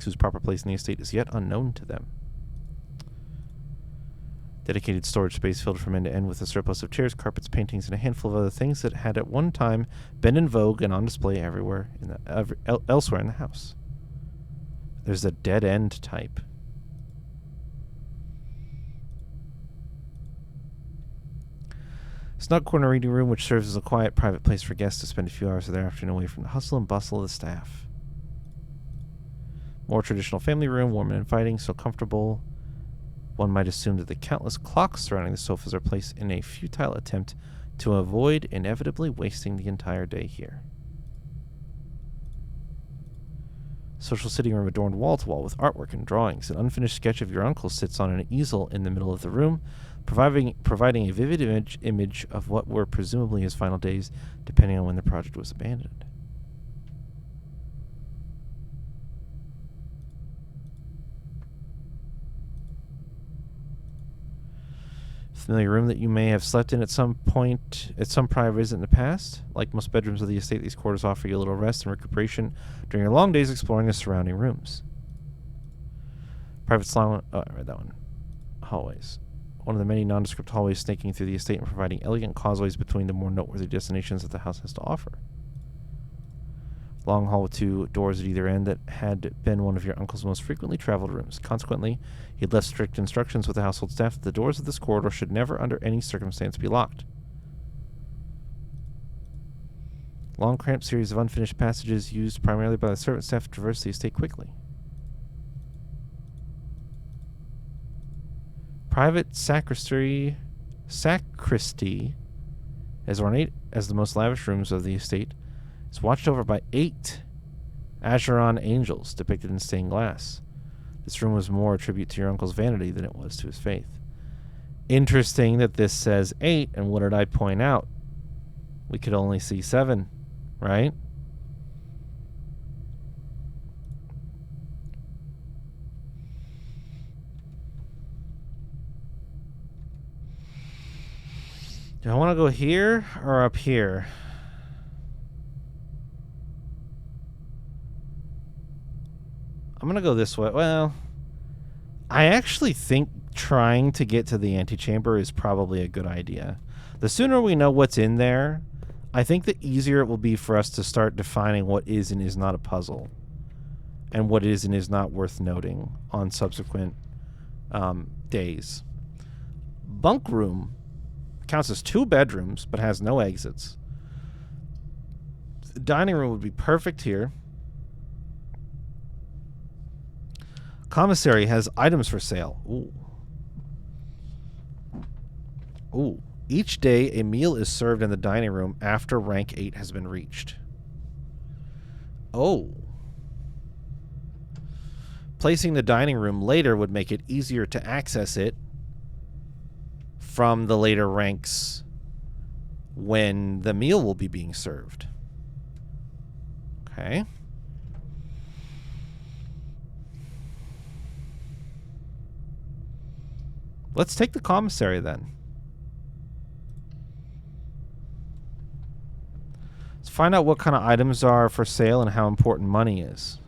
whose proper place in the estate is yet unknown to them. Dedicated storage space filled from end to end with a surplus of chairs, carpets, paintings, and a handful of other things that had at one time been in vogue and on display everywhere elsewhere in the house. There's a dead end type. Snug corner reading room, which serves as a quiet, private place for guests to spend a few hours of their afternoon away from the hustle and bustle of the staff. More traditional family room, warm and inviting, so comfortable. One might assume that the countless clocks surrounding the sofas are placed in a futile attempt to avoid inevitably wasting the entire day here. Social sitting room adorned wall-to-wall with artwork and drawings. An unfinished sketch of your uncle sits on an easel in the middle of the room, providing a vivid image of what were presumably his final days, depending on when the project was abandoned. Familiar room that you may have slept in at some point, at some prior visit in the past. Like most bedrooms of the estate, these quarters offer you a little rest and recuperation during your long days exploring the surrounding rooms. Private salon. Oh, I read that one. Hallways. One of the many nondescript hallways snaking through the estate and providing elegant causeways between the more noteworthy destinations that the house has to offer. Long hall with two doors at either end that had been one of your uncle's most frequently traveled rooms. Consequently, he had left strict instructions with the household staff that the doors of this corridor should never under any circumstance be locked. Long cramped series of unfinished passages used primarily by the servant staff to traverse the estate quickly. Private sacristy, as ornate as the most lavish rooms of the estate, is watched over by 8 Acheron angels depicted in stained glass. This room was more a tribute to your uncle's vanity than it was to his faith. Interesting that this says 8, and what did I point out? We could only see 7, right? Do I want to go here or up here? I'm going to go this way. Well, I actually think trying to get to the antechamber is probably a good idea. The sooner we know what's in there, I think the easier it will be for us to start defining what is and is not a puzzle, and what is and is not worth noting on subsequent days. Bunk room counts as 2 bedrooms, but has no exits. The dining room would be perfect here. Commissary has items for sale. Ooh. Ooh. Each day, a meal is served in the dining room after rank 8 has been reached. Oh. Placing the dining room later would make it easier to access it from the later ranks when the meal will be being served. Okay. Let's take the commissary then. Let's find out what kind of items are for sale and how important money is.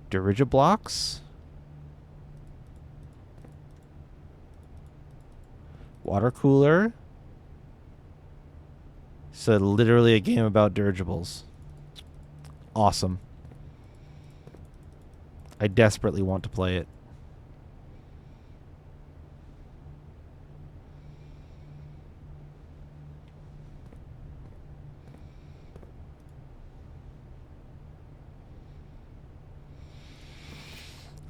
Dirigiblocks. Water cooler. So literally a game about dirigibles. Awesome. I desperately want to play it.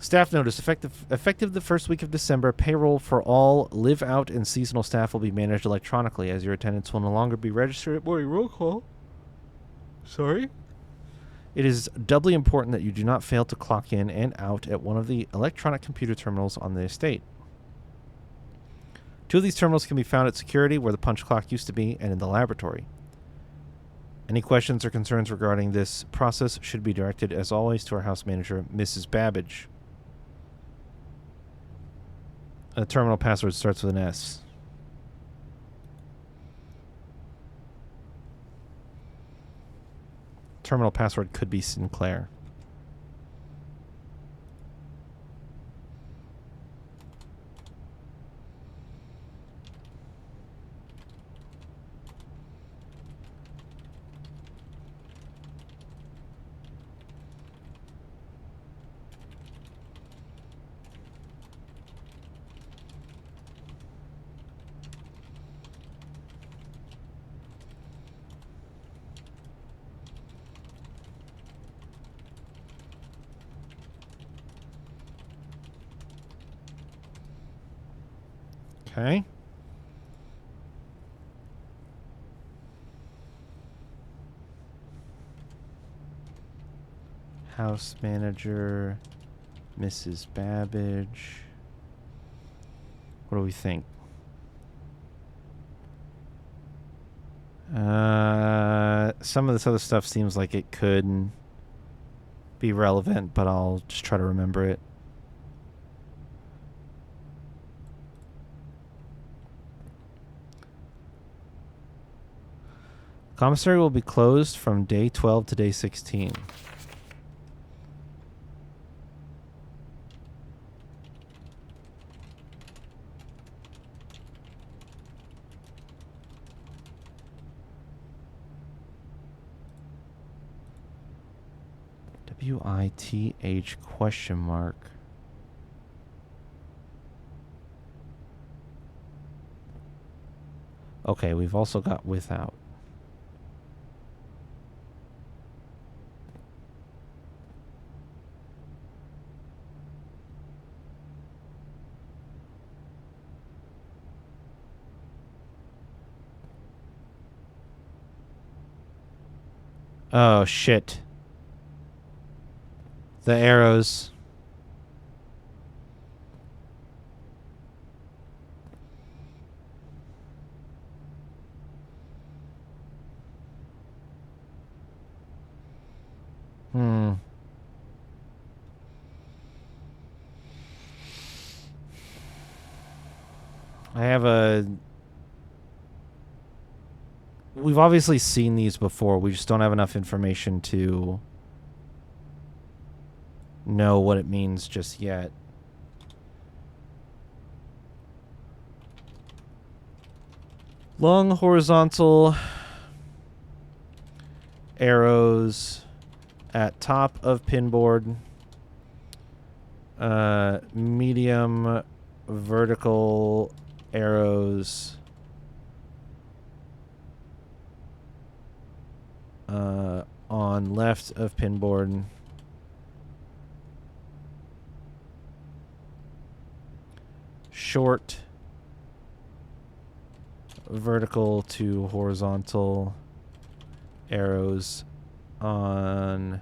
Staff notice. Effective the first week of December, payroll for all live-out and seasonal staff will be managed electronically, as your attendance will no longer be registered at morning roll call. Sorry? It is doubly important that you do not fail to clock in and out at one of the electronic computer terminals on the estate. 2 of these terminals can be found at security, where the punch clock used to be, and in the laboratory. Any questions or concerns regarding this process should be directed, as always, to our house manager, Mrs. Babbage. The terminal password starts with an S. Terminal password could be Sinclair. Okay. House manager, Mrs. Babbage. What do we think? Some of this other stuff seems like it could be relevant, but I'll just try to remember it. Commissary will be closed from day 12 to day 16. WITH question mark. Okay, we've also got without. Oh, shit. The arrows. I have a... We've obviously seen these before. We just don't have enough information to know what it means just yet. Long horizontal arrows at top of pinboard. Medium vertical arrows on left of pinboard. Short vertical to horizontal arrows on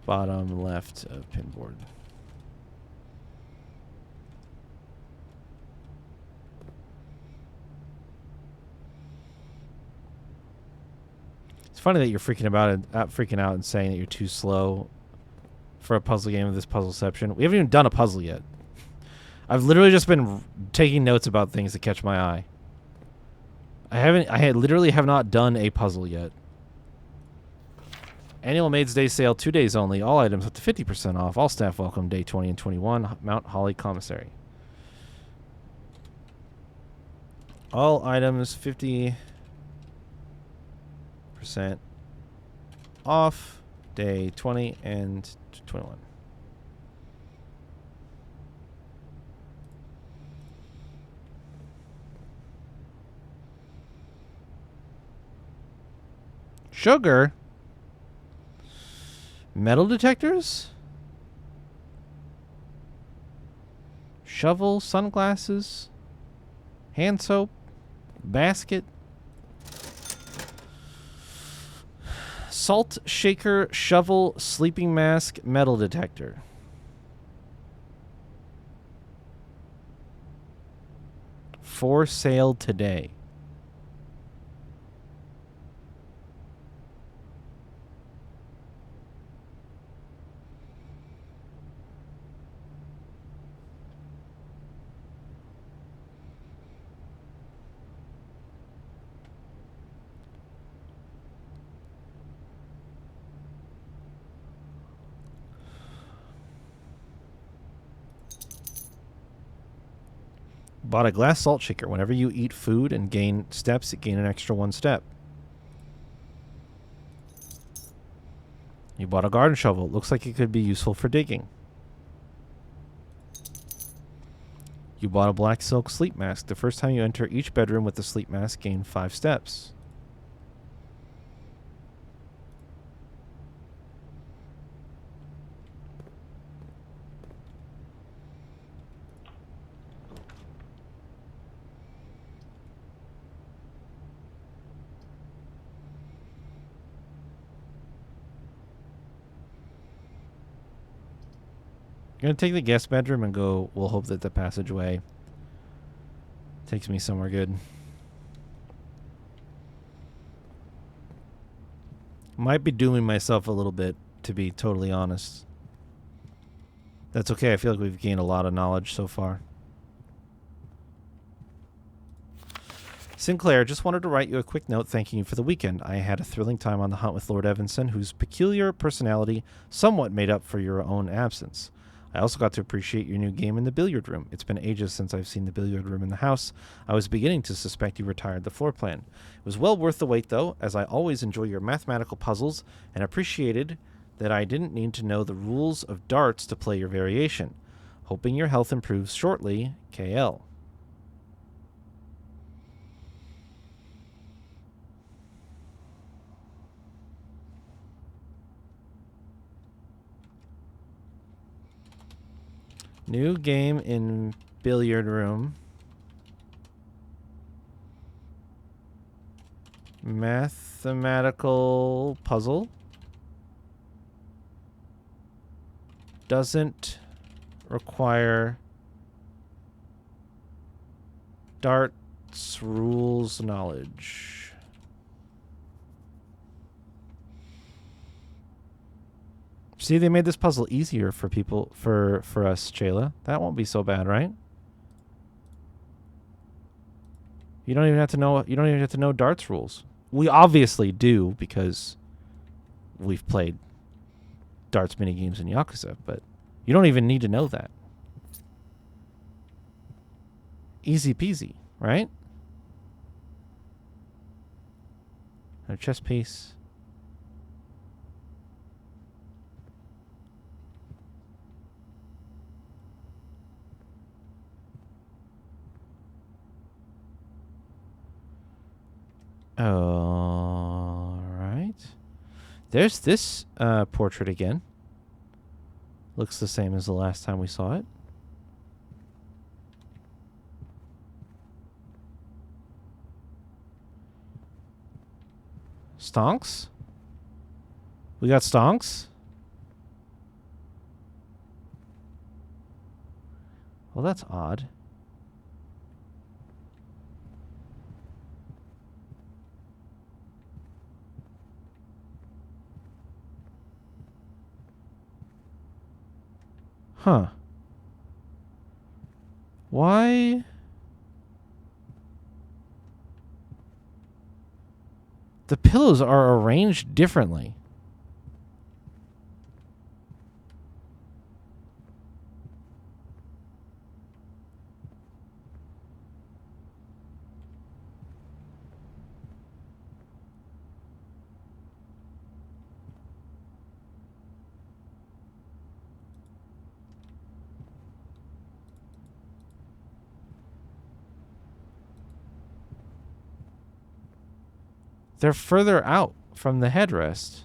bottom left of pinboard. It's funny that you're freaking out and saying that you're too slow for a puzzle game of this puzzleception. We haven't even done a puzzle yet. I've literally just been taking notes about things that catch my eye. I literally have not done a puzzle yet. Annual Maids Day sale, 2 days only. All items up to 50% off. All staff welcome day 20 and 21. Mount Holly Commissary. All items 50% off day 20 and 21. Sugar? Metal detectors? Shovel, sunglasses, hand soap, basket, salt shaker, shovel, sleeping mask, metal detector. For sale today. Bought a glass salt shaker. Whenever you eat food and gain steps, it gain an extra 1 step. You bought a garden shovel. It looks like it could be useful for digging. You bought a black silk sleep mask. The first time you enter each bedroom with the sleep mask, gain 5 steps. gonna take the guest bedroom and go. We'll hope that the passageway takes me somewhere good. Might be dooming myself a little bit, to be totally honest. That's okay. I feel like we've gained a lot of knowledge so far. Sinclair, just wanted to write you a quick note thanking you for the weekend. I had a thrilling time on the hunt with Lord Evanson, whose peculiar personality somewhat made up for your own absence. I also got to appreciate your new game in the billiard room. It's been ages since I've seen the billiard room in the house. I was beginning to suspect you retired the floor plan. It was well worth the wait, though, as I always enjoy your mathematical puzzles and appreciated that I didn't need to know the rules of darts to play your variation. Hoping your health improves shortly, KL. New game in billiard room. Mathematical puzzle. Doesn't require darts rules knowledge. See, they made this puzzle easier for people, for us, Jayla. That won't be so bad, right? You don't even have to know. You don't even have to know darts rules. We obviously do because we've played darts mini games in Yakuza, but you don't even need to know that. Easy peasy, right? A chess piece. All right. There's this portrait again. Looks the same as the last time we saw it. Stonks? We got stonks? Well, that's odd. Huh. Why? The pillows are arranged differently. They're further out from the headrest.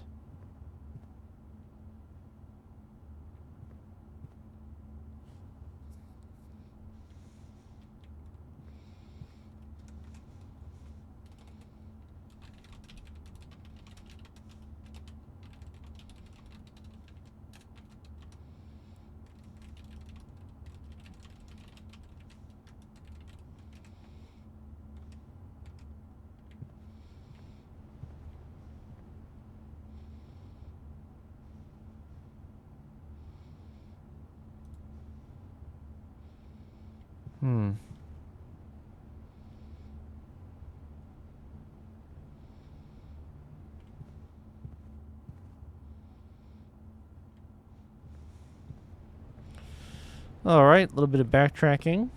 All right, a little bit of backtracking.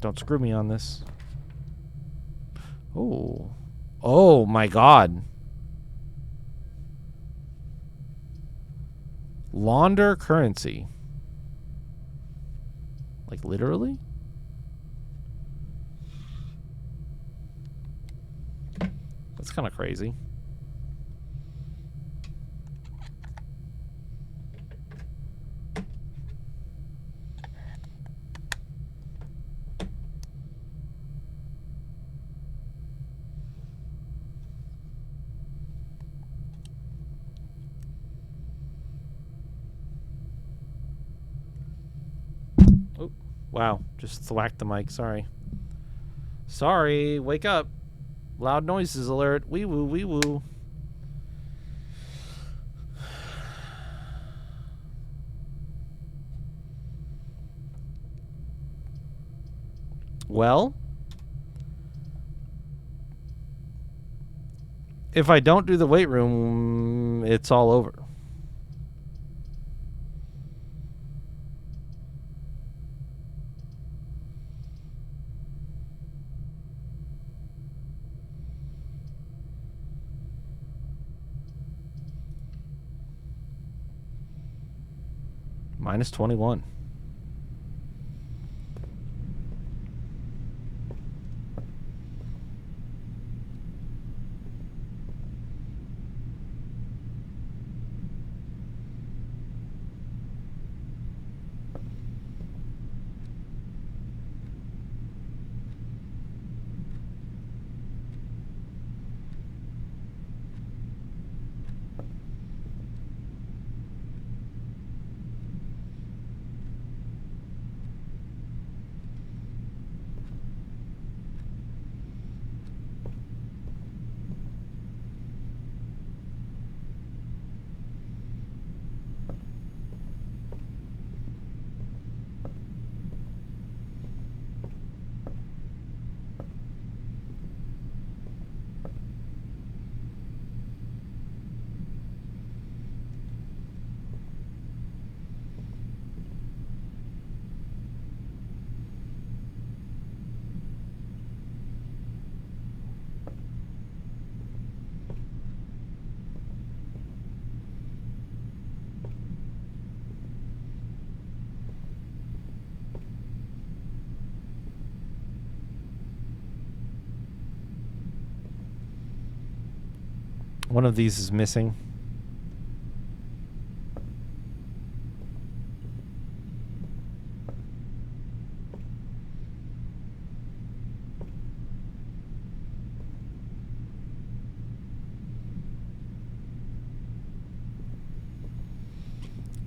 Don't screw me on this. Oh. Oh my god. Launder currency. Like literally? That's kind of crazy. Oh, wow. Just thwacked the mic. Sorry. Sorry. Wake up. Loud noises alert. Wee woo, wee woo. Well, if I don't do the weight room, it's all over. Minus 21. One of these is missing.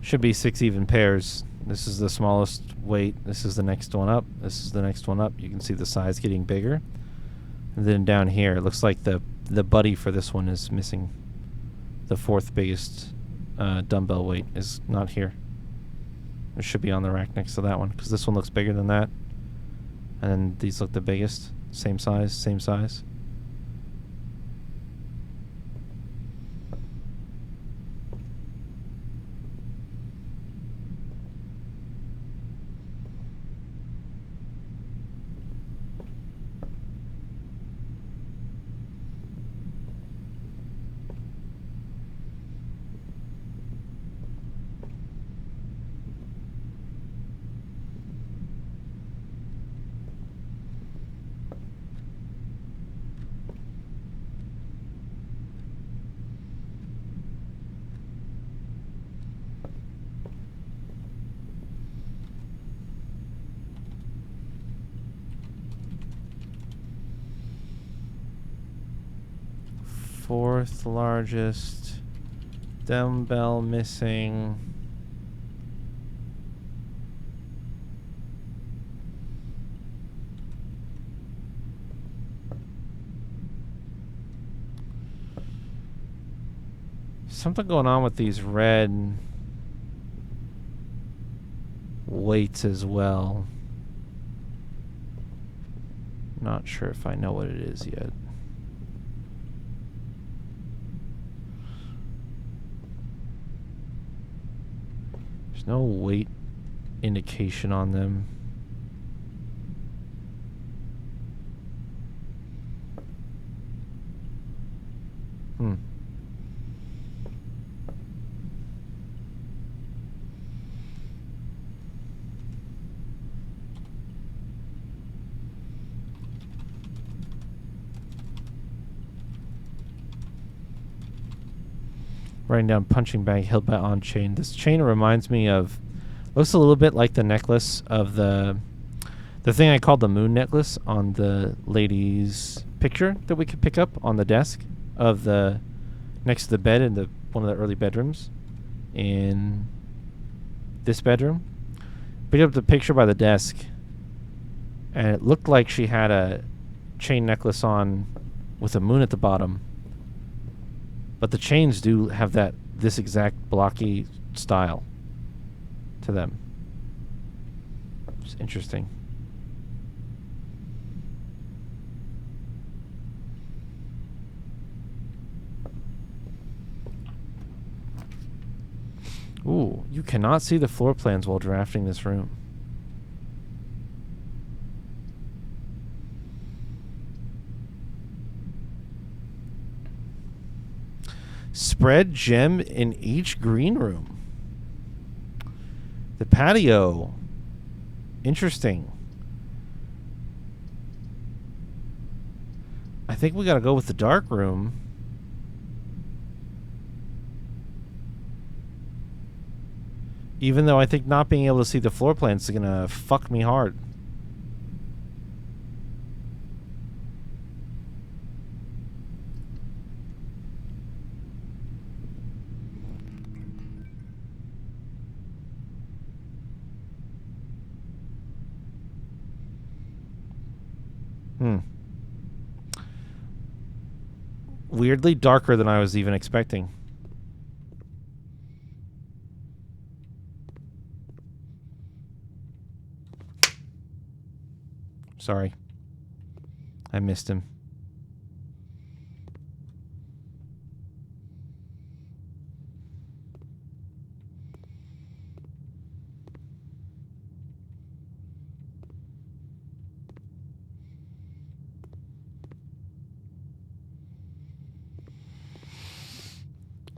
Should be 6 even pairs. This is the smallest weight. This is the next one up. This is the next one up. You can see the size getting bigger. And then down here, it looks like the buddy for this one is missing. The 4th biggest dumbbell weight is not here. It should be on the rack next to that one, because this one looks bigger than that. And then these look the biggest. Same size, same size. Fourth largest dumbbell missing. Something going on with these red weights as well. Not sure if I know what it is yet. There's no weight indication on them. Writing down punching bag held by on chain. This chain reminds me of, looks a little bit like the necklace of the thing I called the moon necklace on the lady's picture that we could pick up on the desk of the next to the bed in one of the early bedrooms in this bedroom. Picked up the picture by the desk, and it looked like she had a chain necklace on with a moon at the bottom. But the chains do have this exact blocky style to them. It's interesting. Ooh, you cannot see the floor plans while drafting this room. Spread gem in each green room. The patio. Interesting. I think we gotta go with the dark room. Even though I think not being able to see the floor plans is gonna fuck me hard. Weirdly darker than I was even expecting. Sorry. I missed him.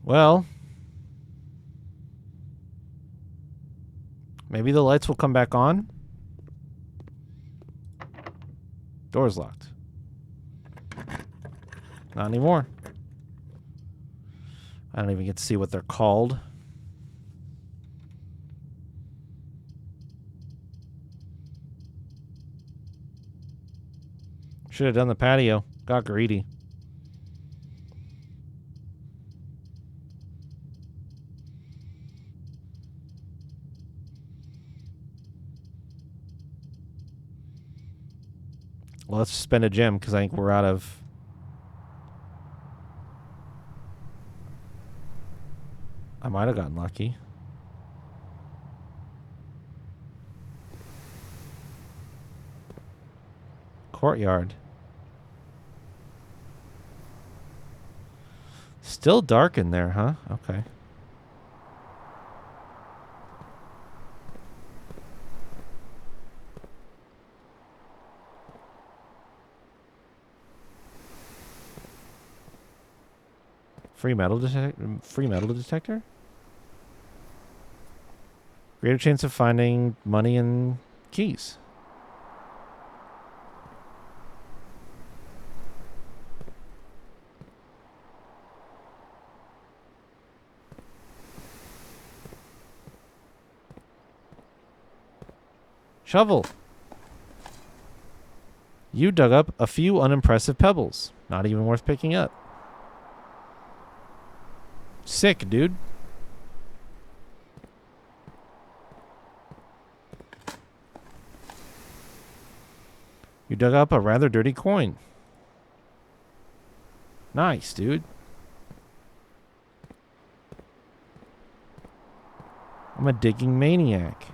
Well, maybe the lights will come back on. Door's locked. Not anymore. I don't even get to see what they're called. Should have done the patio. Got greedy. Well, let's spend a gem because I think we're out of... I might have gotten lucky. Courtyard. Still dark in there, huh? Okay. Free metal detector? Greater chance of finding money and keys. Shovel. You dug up a few unimpressive pebbles. Not even worth picking up. Sick, dude. You dug up a rather dirty coin. Nice, dude. I'm a digging maniac.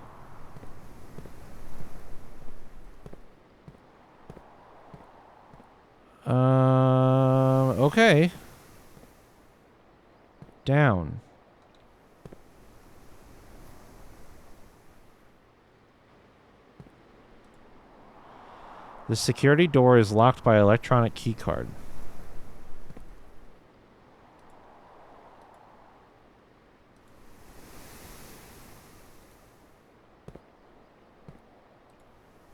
Okay. Down. The security door is locked by electronic key card.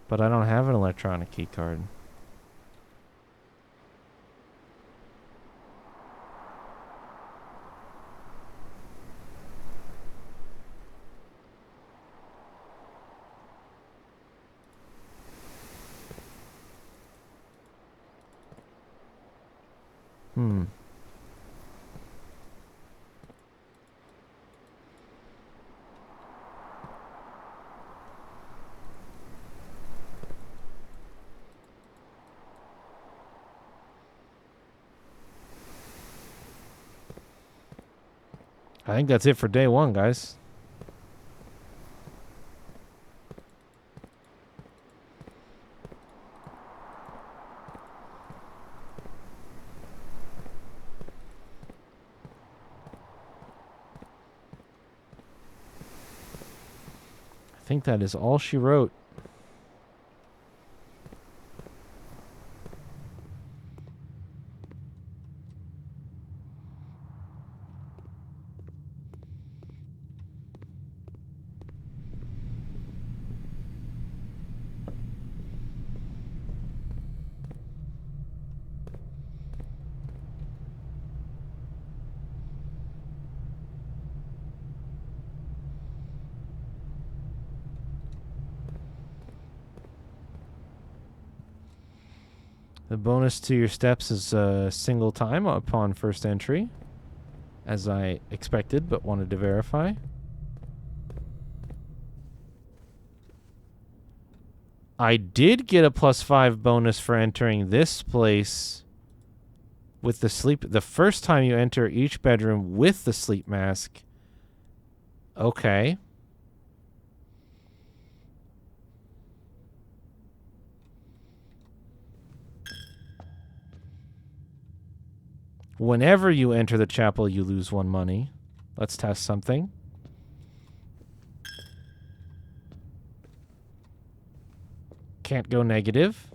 But I don't have an electronic key card. I think that's it for day one, guys. I think that is all she wrote. The bonus to your steps is a single time upon first entry, as I expected but wanted to verify. I did get a +5 bonus for entering this place with the sleep. The first time you enter each bedroom with the sleep mask. Okay. Whenever you enter the chapel, you lose 1 money. Let's test something. Can't go negative.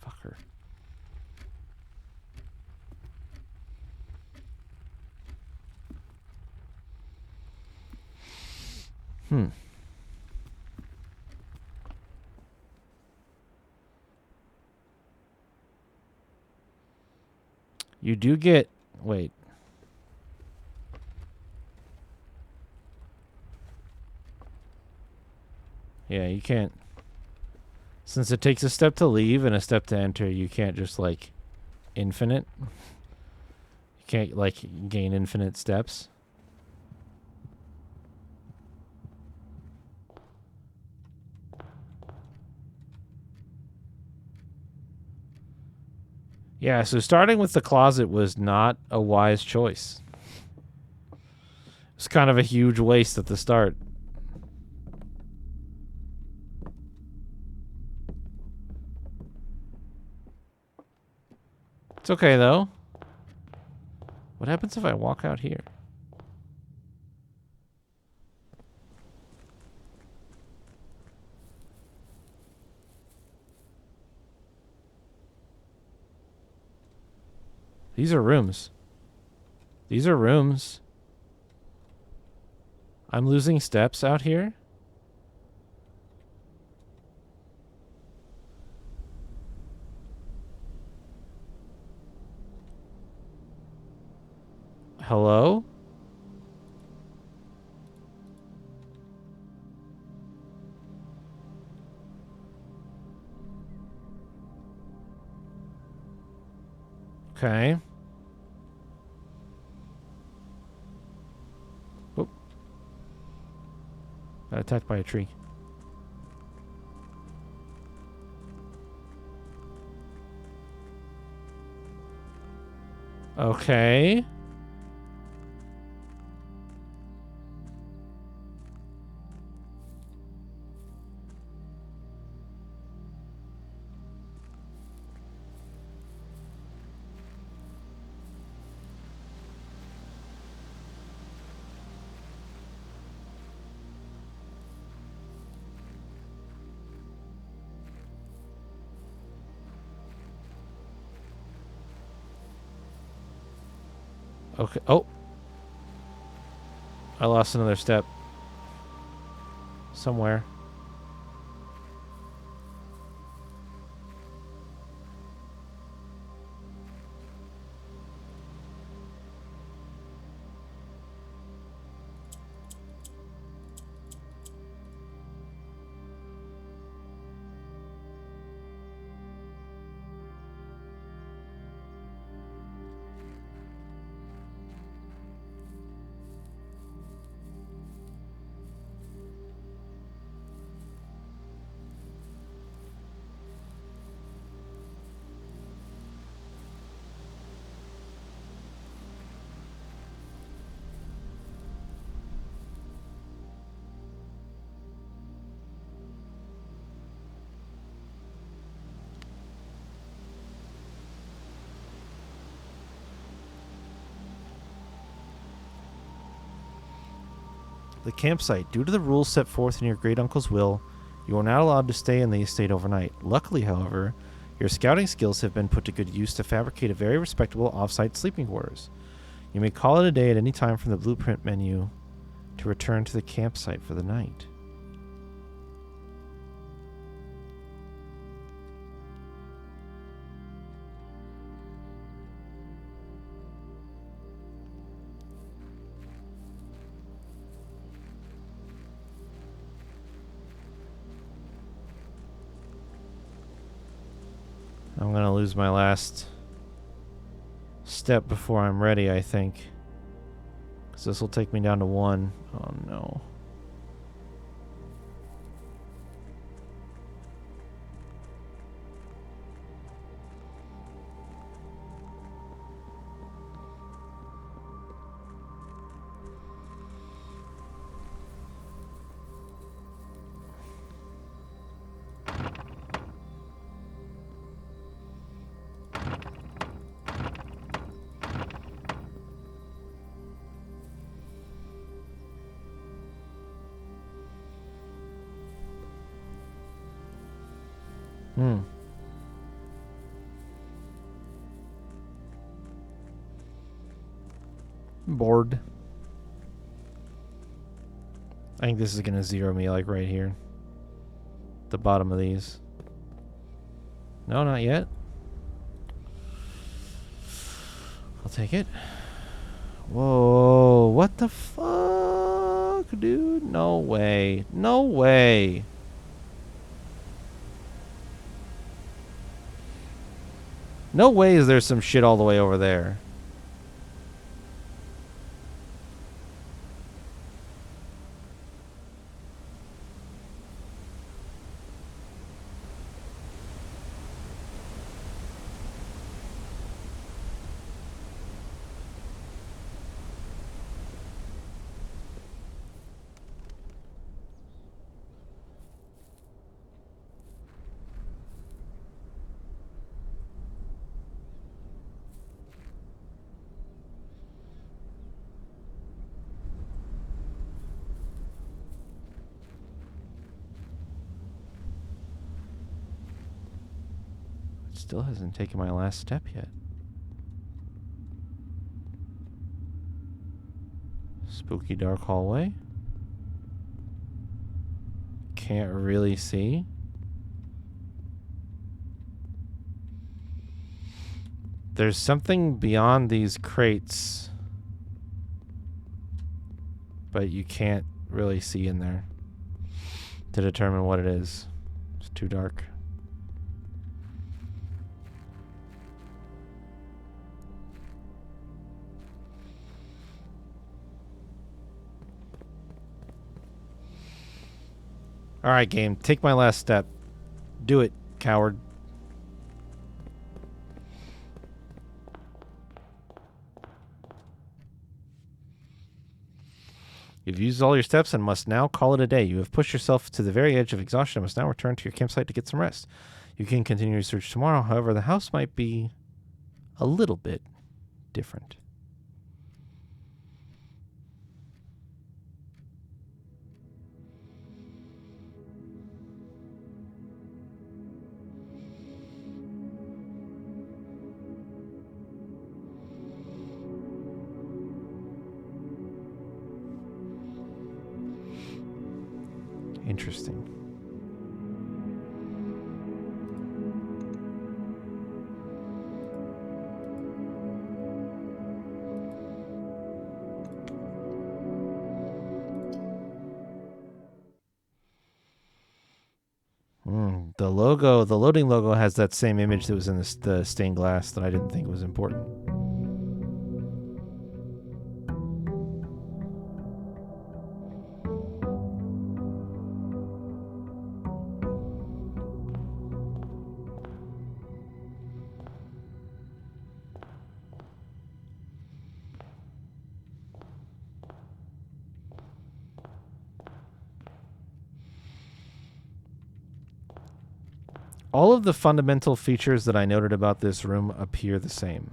Fucker. You do get... Wait. Yeah, you can't... Since it takes a step to leave and a step to enter, you can't just, like, infinite. You can't, like, gain infinite steps. Yeah, so starting with the closet was not a wise choice. It's kind of a huge waste at the start. It's okay, though. What happens if I walk out here? These are rooms. These are rooms. I'm losing steps out here. Hello? Okay. Oop. Got attacked by a tree. Okay. Okay. Oh. I lost another step. Somewhere. The campsite. Due to the rules set forth in your great uncle's will, you are not allowed to stay in the estate overnight. Luckily, however, your scouting skills have been put to good use to fabricate a very respectable off-site sleeping quarters. You may call it a day at any time from the blueprint menu to return to the campsite for the night. I'm going to lose my last step before I'm ready, I think. Because this will take me down to 1. Oh, no. Bored. I think this is going to zero me like right here. The bottom of these. No, not yet. I'll take it. Whoa, what the fuck, dude? No way. No way. No way is there some shit all the way over there. Still hasn't taken my last step yet. Spooky dark hallway. Can't really see. There's something beyond these crates, but you can't really see in there to determine what it is. It's too dark. Alright, game. Take my last step. Do it, coward. You've used all your steps and must now call it a day. You have pushed yourself to the very edge of exhaustion and must now return to your campsite to get some rest. You can continue your search tomorrow. However, the house might be a little bit different. Interesting. The logo, the loading logo has that same image that was in the stained glass that I didn't think was important. All of the fundamental features that I noted about this room appear the same.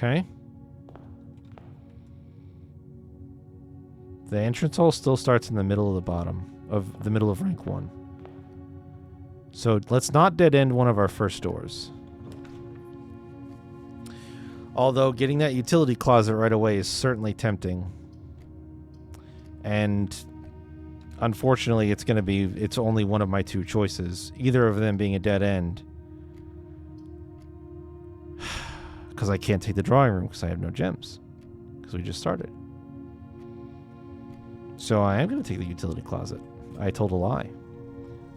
Okay. The entrance hole still starts in the middle of the bottom of the middle of rank 1. So let's not dead end one of our first doors. Although getting that utility closet right away is certainly tempting. And unfortunately, it's only one of my two choices. Either of them being a dead end. Because I can't take the drawing room because I have no gems. Because we just started. So I am going to take the utility closet. I told a lie.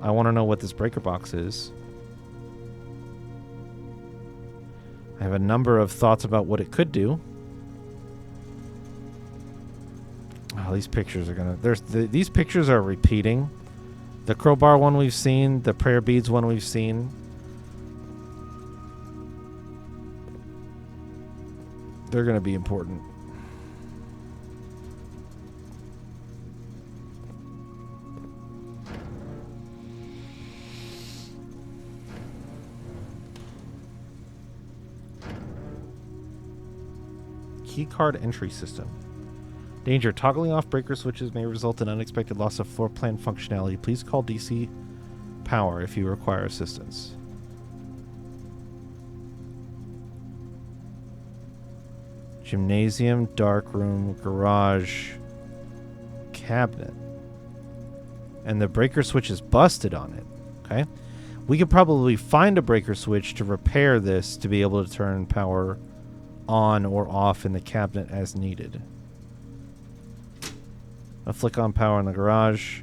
I want to know what this breaker box is. I have a number of thoughts about what it could do. Oh, these pictures are going to... These pictures are repeating. The crowbar one we've seen. The prayer beads one we've seen. They're going to be important. Keycard entry system. Danger. Toggling off breaker switches may result in unexpected loss of floor plan functionality. Please call DC Power if you require assistance. Gymnasium, dark room, garage, cabinet. And the breaker switch is busted on it. Okay. We could probably find a breaker switch to repair this to be able to turn power on or off in the cabinet as needed. I'll flick on power in the garage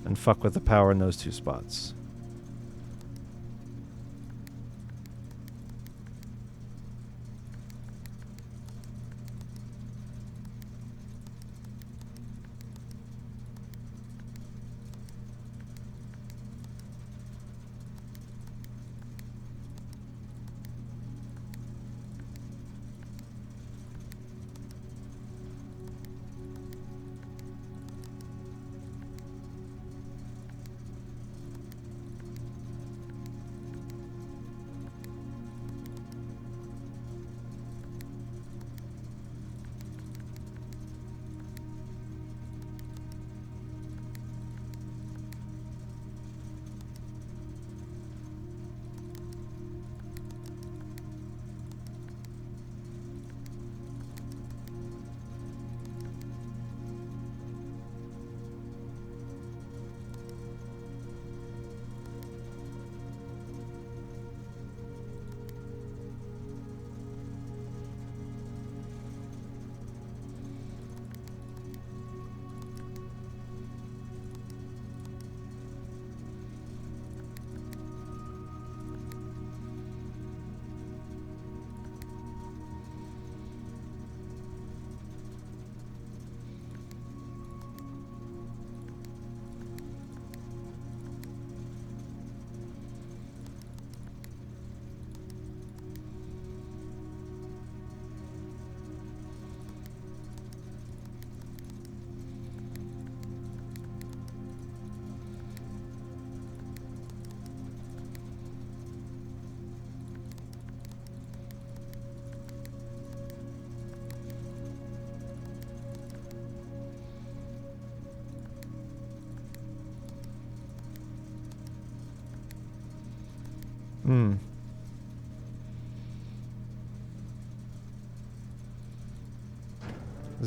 and fuck with the power in those two spots.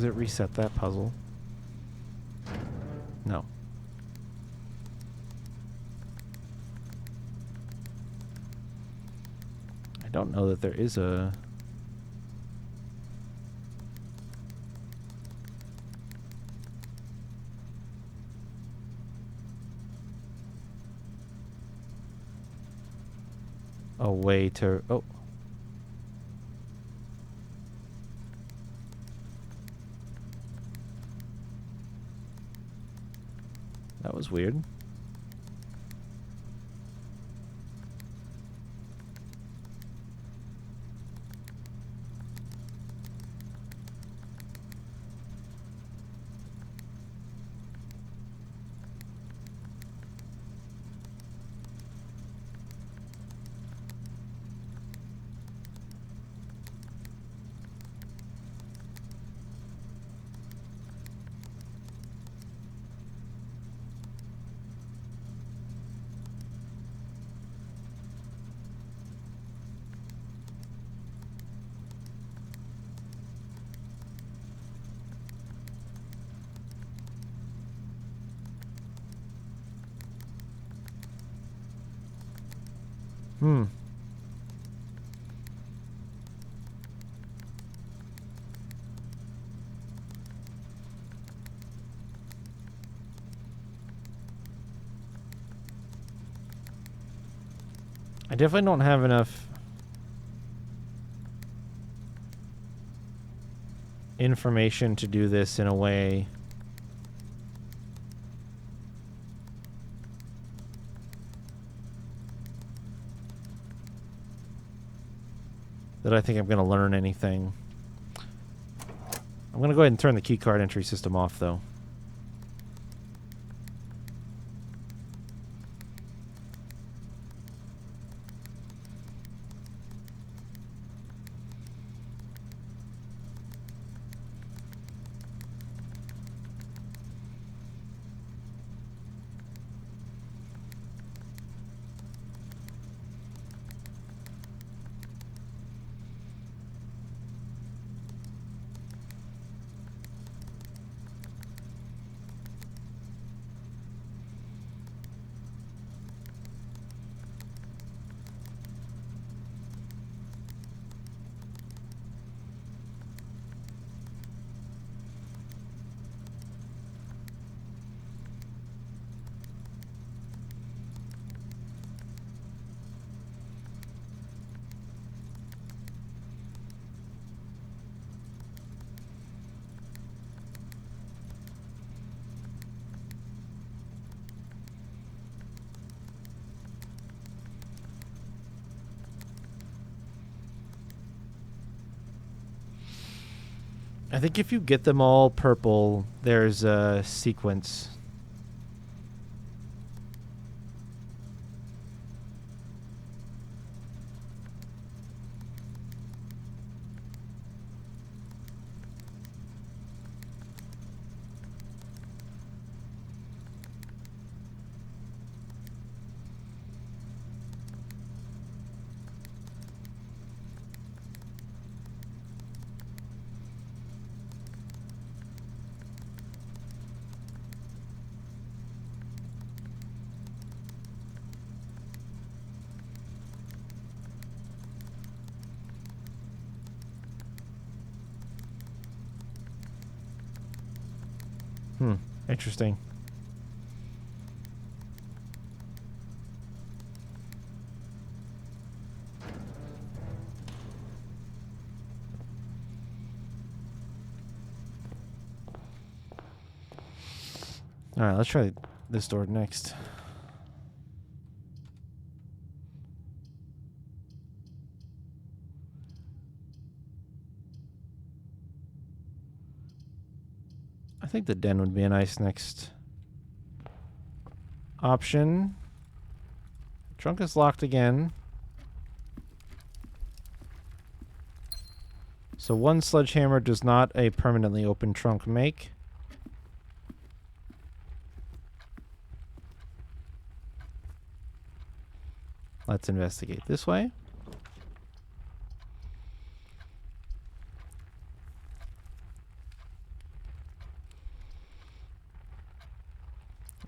Does it reset that puzzle? No. I don't know that there is a... a way to... Oh. That was weird. Hmm. I definitely don't have enough information to do this in a way that I think I'm going to learn anything. I'm going to go ahead and turn the keycard entry system off, though. I think if you get them all purple, there's a sequence. Interesting. Alright, let's try this door next. I think the den would be a nice next option. Trunk is locked again. So one sledgehammer does not a permanently open trunk make. Let's investigate this way.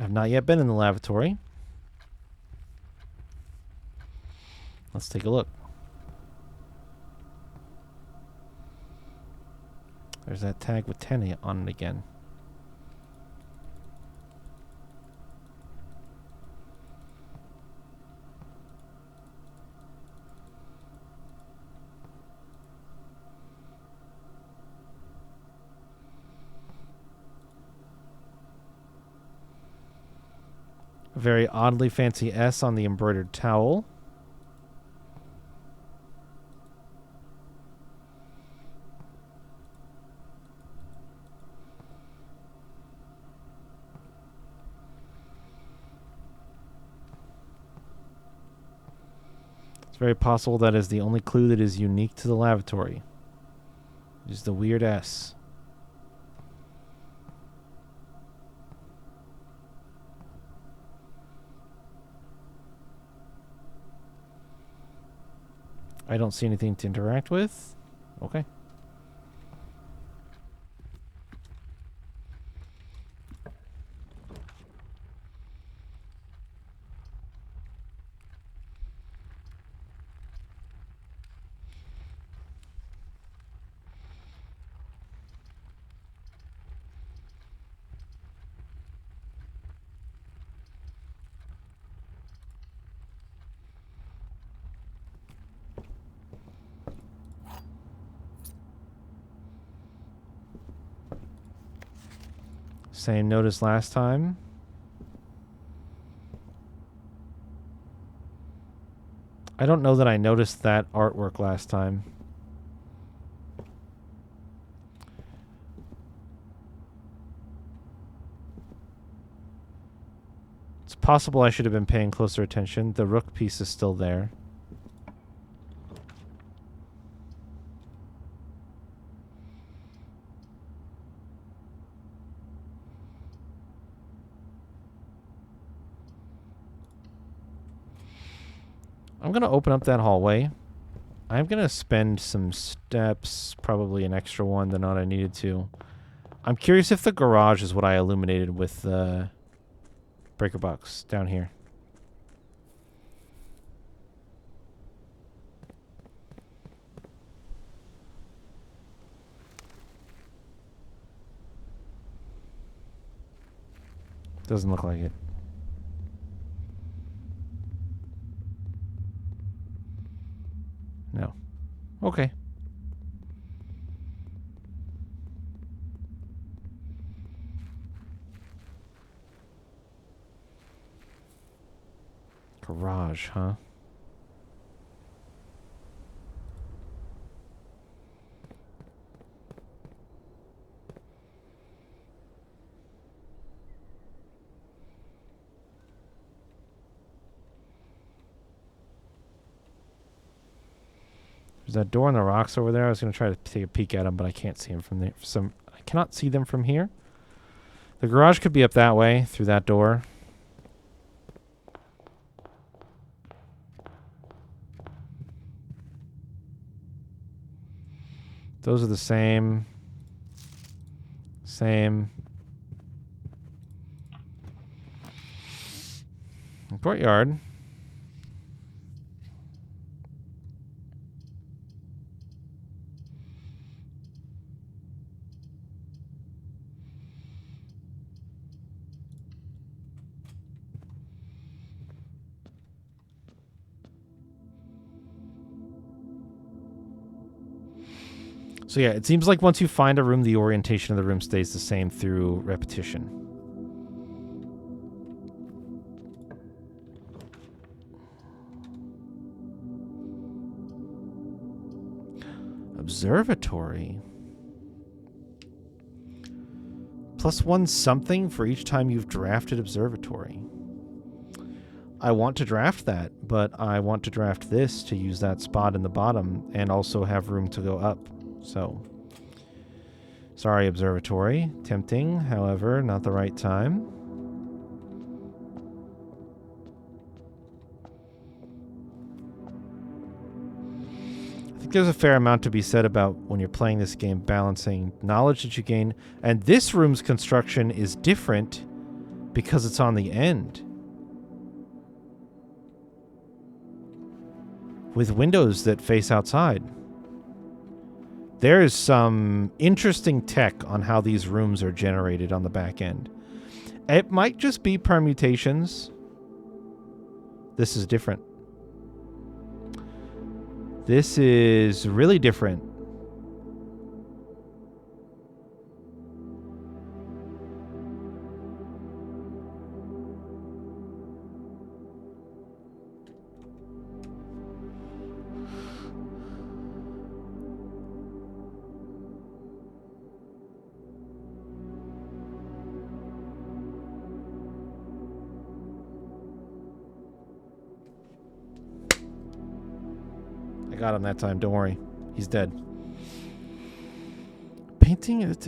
I've not yet been in the lavatory. Let's take a look. There's that tag with 10 on it again. A very oddly fancy S on the embroidered towel. It's very possible that is the only clue that is unique to the lavatory. Is the weird S. I don't see anything to interact with. Okay. Same note as last time. I don't know that I noticed that artwork last time. It's possible I should have been paying closer attention. The rook piece is still there. I'm going to open up that hallway. I'm going to spend some steps, probably an extra one than what I needed to. I'm curious if the garage is what I illuminated with the breaker box down here. Doesn't look like it. No. Okay. Garage, huh? There's that door on the rocks over there. I was going to try to take a peek at them, but I can't see them from there. I cannot see them from here. The garage could be up that way, through that door. Those are the same. Same. Courtyard. So yeah, it seems like once you find a room, the orientation of the room stays the same through repetition. Observatory. +1 something for each time you've drafted observatory. I want to draft that, but I want to draft this to use that spot in the bottom and also have room to go up. So, sorry, observatory. Tempting, however, not the right time. I think there's a fair amount to be said about when you're playing this game, balancing knowledge that you gain. And this room's construction is different because it's on the end, with windows that face outside. There is some interesting tech on how these rooms are generated on the back end. It might just be permutations. This is different. This is really different. Got him that time. Don't worry. He's dead. Painting at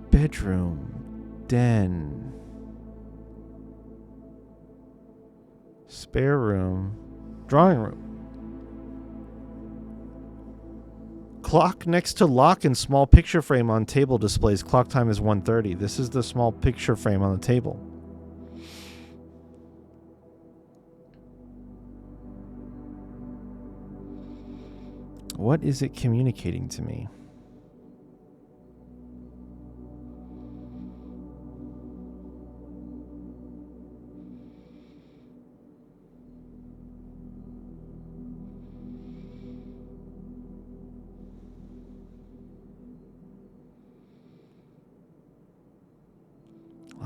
bedroom, den, spare room, drawing room. Clock next to lock and small picture frame on table displays clock time is 1:30. This is the small picture frame on the table. What is it communicating to me?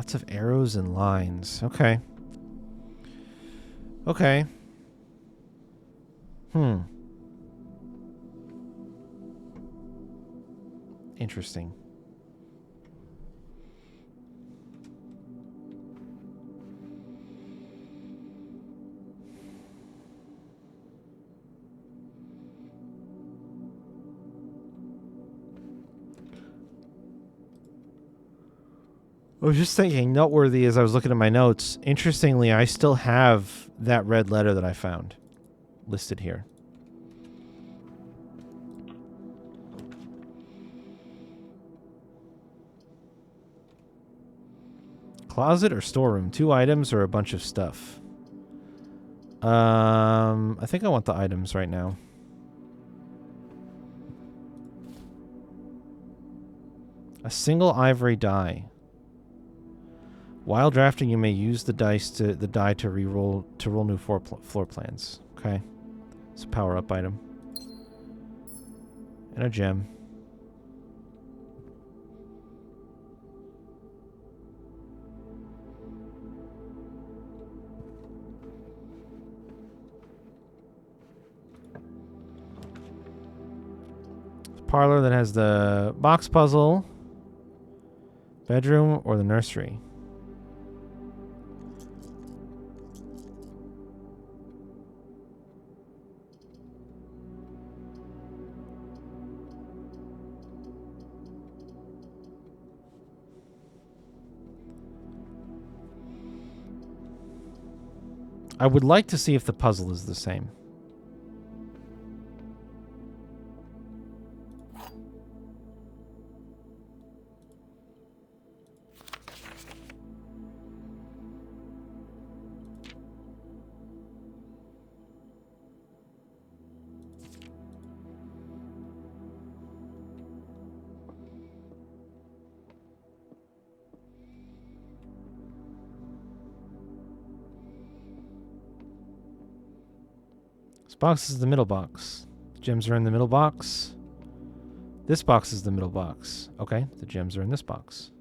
Lots of arrows and lines. Okay. Okay. Interesting. I was just thinking, noteworthy as I was looking at my notes, interestingly, I still have that red letter that I found listed here. Closet or storeroom? 2 items or a bunch of stuff? I think I want the items right now. A single ivory die. While drafting, you may use the die to roll new floor plans. Okay, it's a power up item and a gem. Parlor that has the box puzzle, bedroom, or the nursery. I would like to see if the puzzle is the same. This box is the middle box. Gems are in the middle box. This box is the middle box. Okay, the gems are in this box.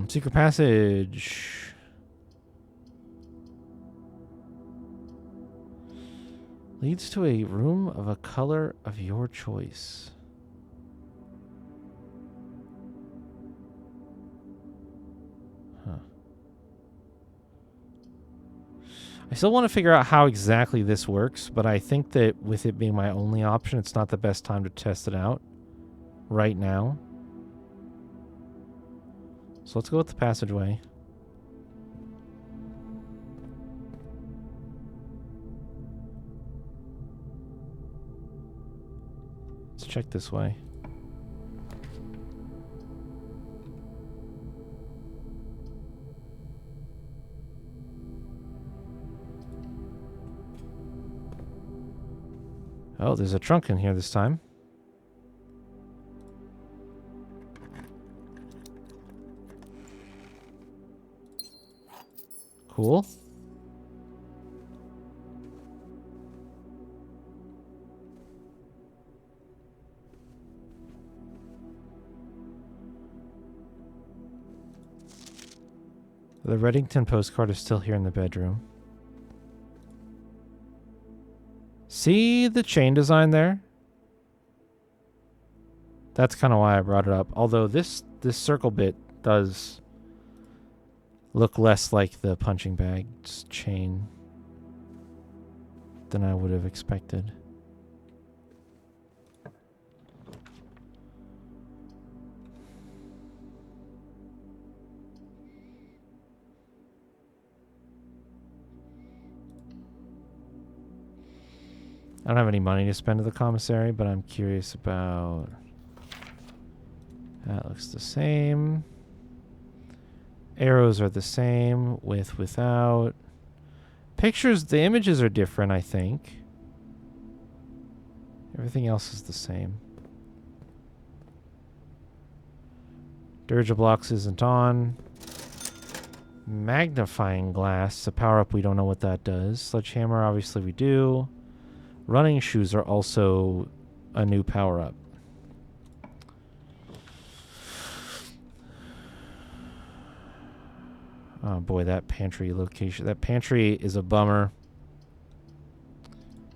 Secret passage. Leads to a room of a color of your choice. Huh. I still want to figure out how exactly this works, but I think that with it being my only option, it's not the best time to test it out right now. So let's go with the passageway. Let's check this way. Oh, there's a trunk in here this time. Cool. The Reddington postcard is still here in the bedroom. See the chain design there? That's kind of why I brought it up. Although this circle bit does look less like the punching bag's chain than I would have expected. I don't have any money to spend at the commissary, but I'm curious about... That looks the same. Arrows are the same, with, without. Pictures, the images are different, I think. Everything else is the same. Dirge blocks isn't on. Magnifying glass, a power-up, we don't know what that does. Sledgehammer, obviously we do. Running shoes are also a new power-up. Oh boy, that pantry location. That pantry is a bummer.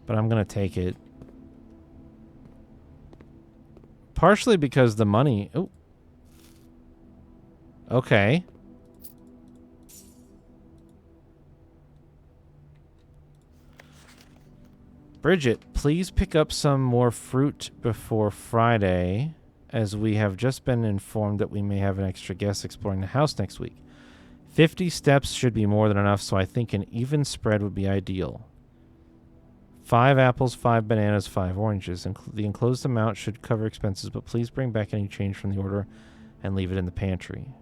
But I'm going to take it. Partially because the money... Oh. Okay. Bridget, please pick up some more fruit before Friday, as we have just been informed that we may have an extra guest exploring the house next week. 50 steps should be more than enough, so I think an even spread would be ideal. 5 apples, 5 bananas, 5 oranges. The enclosed amount should cover expenses, but please bring back any change from the order and leave it in the pantry.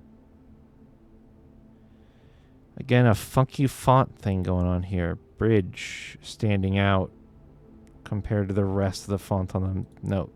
Again, a funky font thing going on here. Bridge standing out compared to the rest of the font on the note.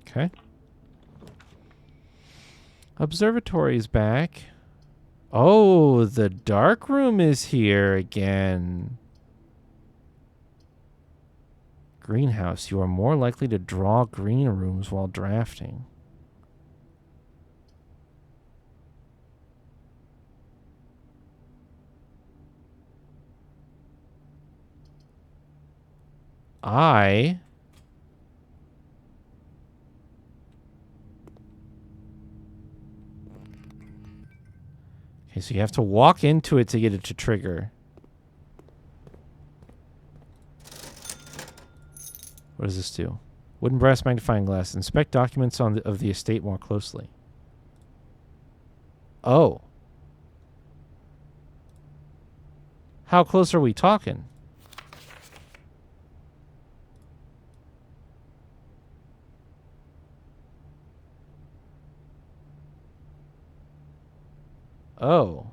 Okay. Observatory is back. Oh, the dark room is here again. Greenhouse. You are more likely to draw green rooms while drafting. Okay, so you have to walk into it to get it to trigger. What does this do? Wooden brass magnifying glass. Inspect documents of the estate more closely. Oh. How close are we talking? Oh.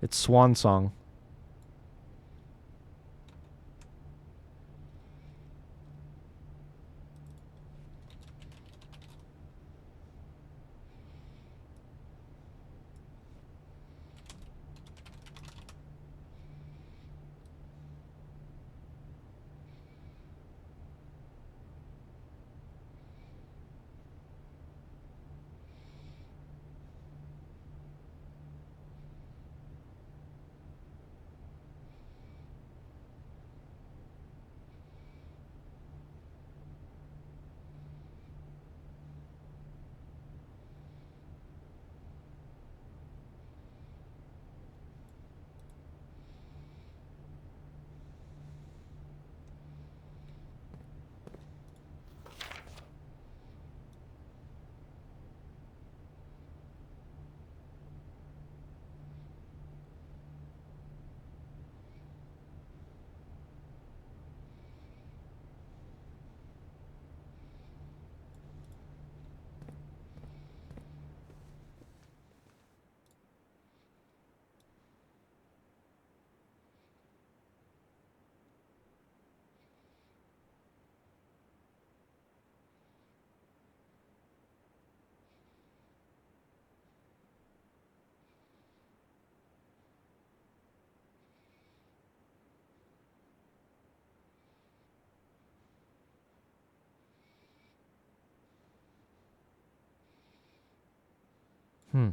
It's Swan Song. Hmm.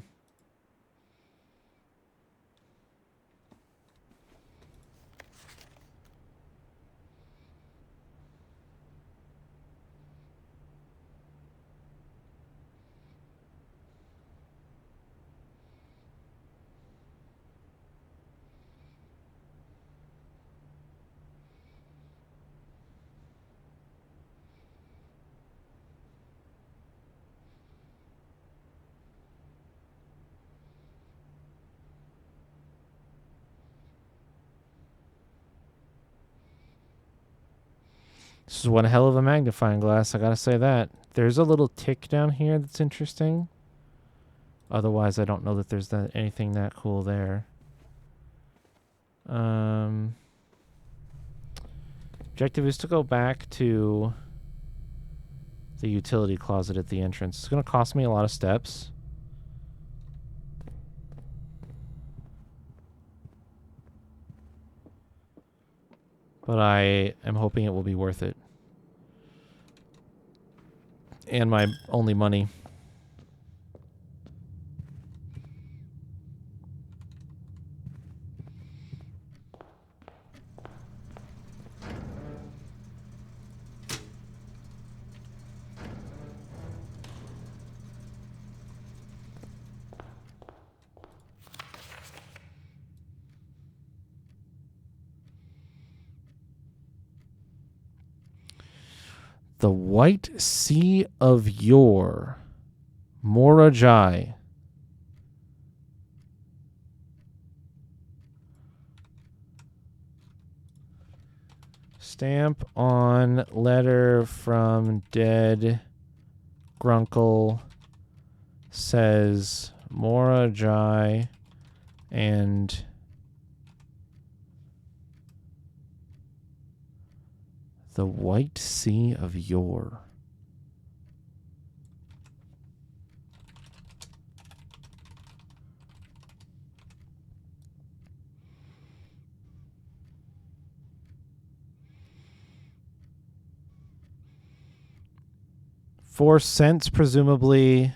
This is one hell of a magnifying glass, I gotta say that. There's a little tick down here that's interesting. Otherwise, I don't know that there's anything that cool there. Objective is to go back to the utility closet at the entrance. It's going to cost me a lot of steps. But I am hoping it will be worth it. And my only money. The White Sea of Yore. Morajai. Stamp on letter from dead Grunkle says Morajai and the White Sea of Yore. $0.04, presumably.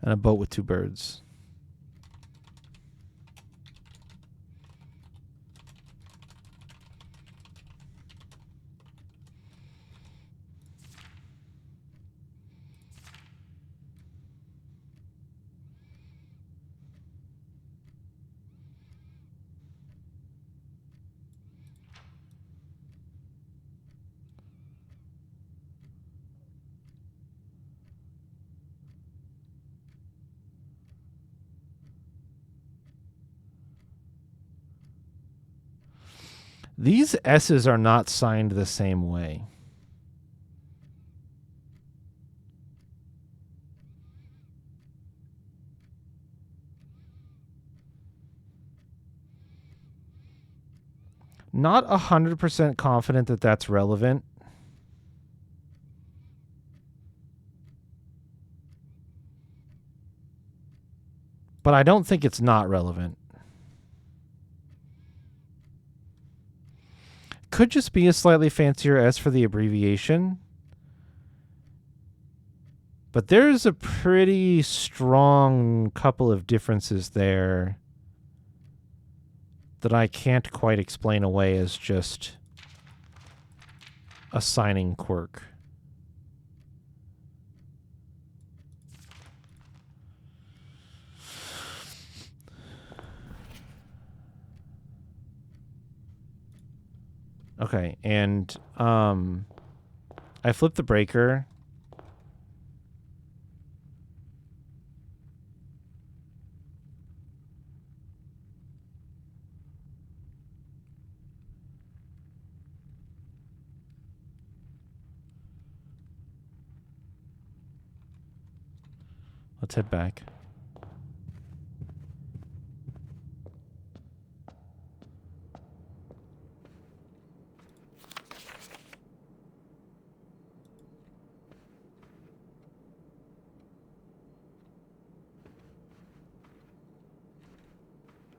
And a boat with 2 birds. These S's are not signed the same way. Not 100% confident that that's relevant. But I don't think it's not relevant. Could just be a slightly fancier S for the abbreviation. But there's a pretty strong couple of differences there that I can't quite explain away as just a signing quirk. Okay, and I flipped the breaker. Let's head back.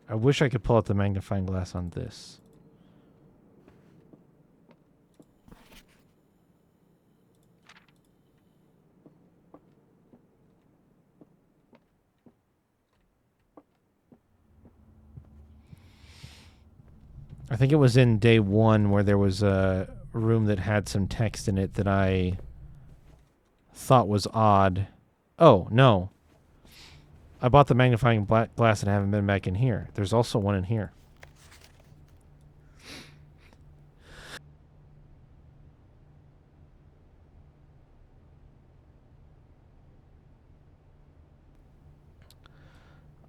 I wish I could pull out the magnifying glass on this. I think it was in day 1 where there was a room that had some text in it that I thought was odd. Oh, no. I bought the magnifying glass and haven't been back in here. There's also one in here.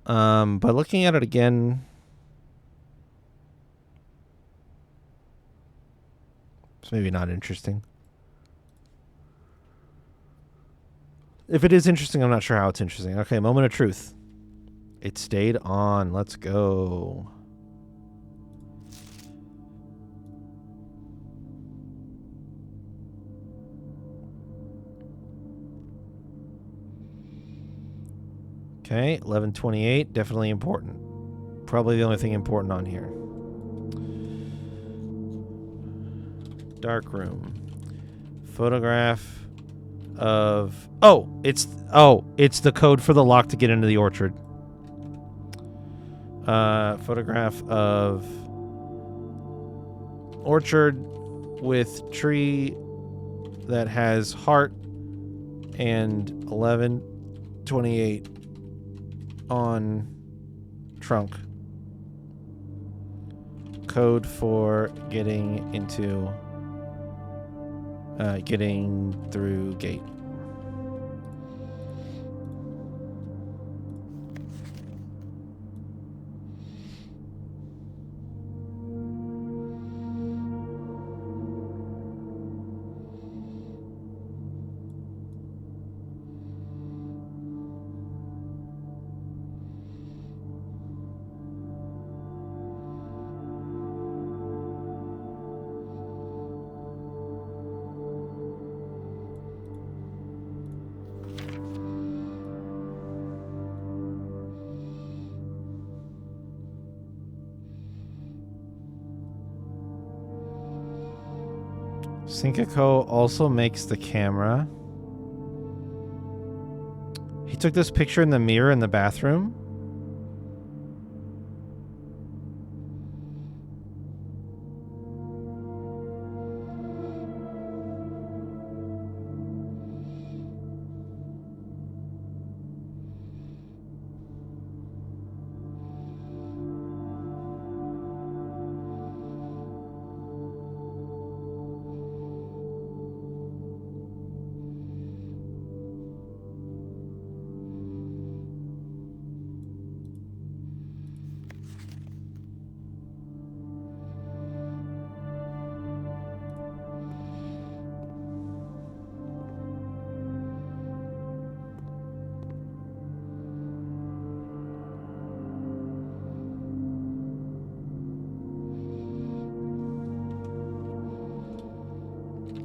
But looking at it again, it's maybe not interesting. If it is interesting, I'm not sure how it's interesting. Okay, moment of truth. It stayed on. Let's go. Okay, 1128, definitely important. Probably the only thing important on here. Dark room. Photograph of... it's the code for the lock to get into the orchard. Photograph of orchard with tree that has heart and 1128 on trunk. Code for getting into getting through gate. Syncaco also makes the camera. He took this picture in the mirror in the bathroom.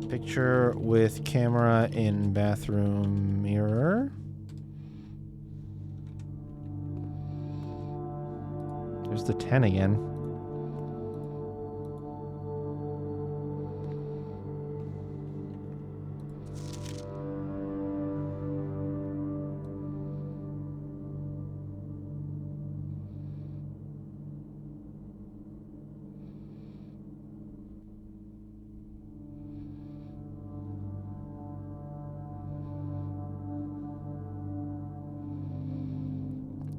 Picture with camera in bathroom mirror. There's the 10 again.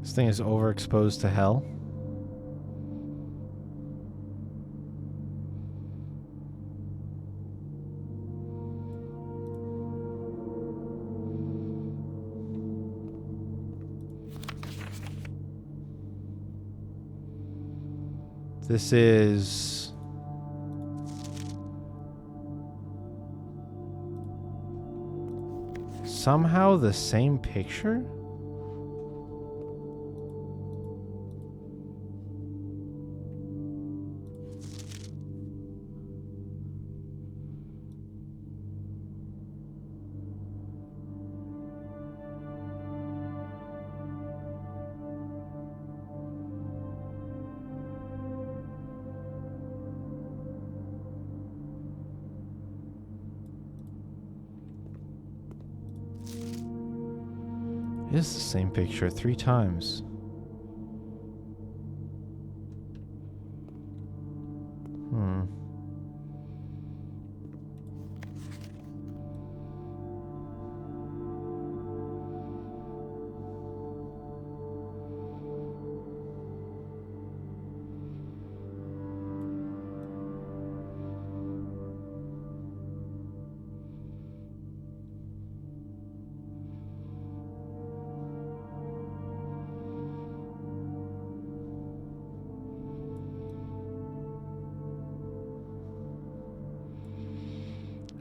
This thing is overexposed to hell. This is somehow the same picture? It is the same picture 3 times.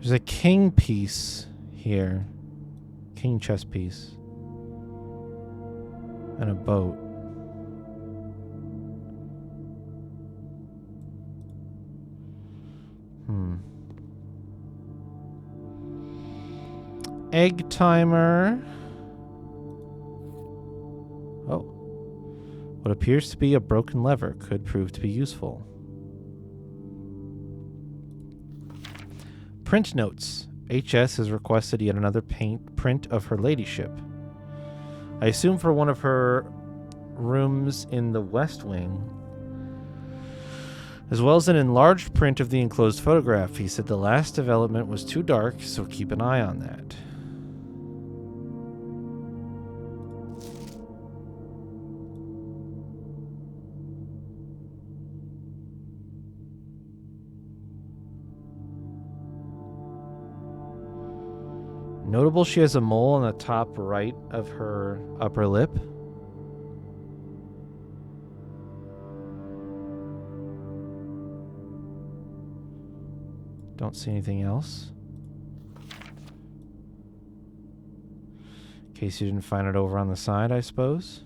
There's a king piece here. King chess piece. And a boat. Egg timer. Oh. What appears to be a broken lever could prove to be useful. Print notes. HS has requested yet another print of her ladyship. I assume for one of her rooms in the West Wing, as well as an enlarged print of the enclosed photograph. He said the last development was too dark, so keep an eye on that. Notable, she has a mole on the top right of her upper lip. Don't see anything else. In case you didn't find it over on the side, I suppose.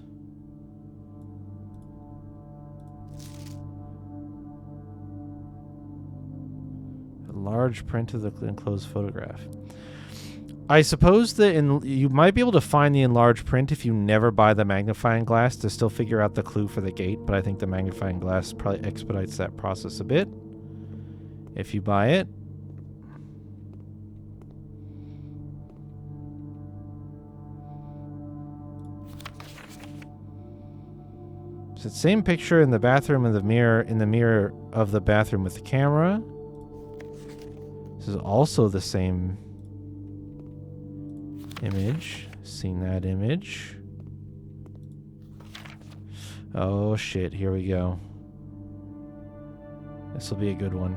A large print of the enclosed photograph. I suppose that you might be able to find the enlarged print if you never buy the magnifying glass to still figure out the clue for the gate, but I think the magnifying glass probably expedites that process a bit if you buy it. It's the same picture in the bathroom in the mirror of the bathroom with the camera. This is also the same image. Seen that image. Oh shit, here we go. This will be a good one.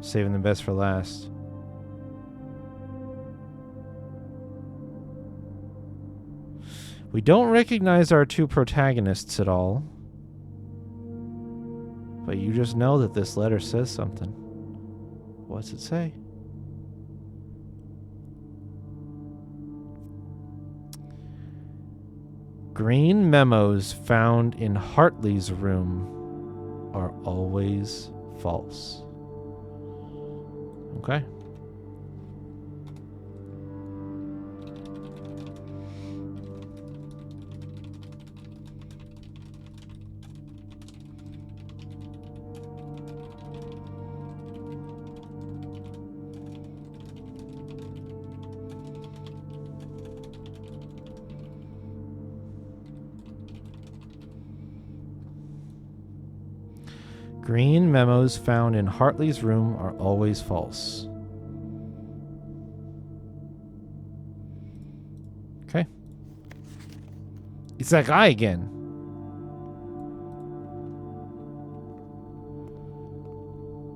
Saving the best for last. We don't recognize our two protagonists at all. But you just know that this letter says something. What's it say? Green memos found in Hartley's room are always false. Okay. Green memos found in Hartley's room are always false. Okay. It's that guy again.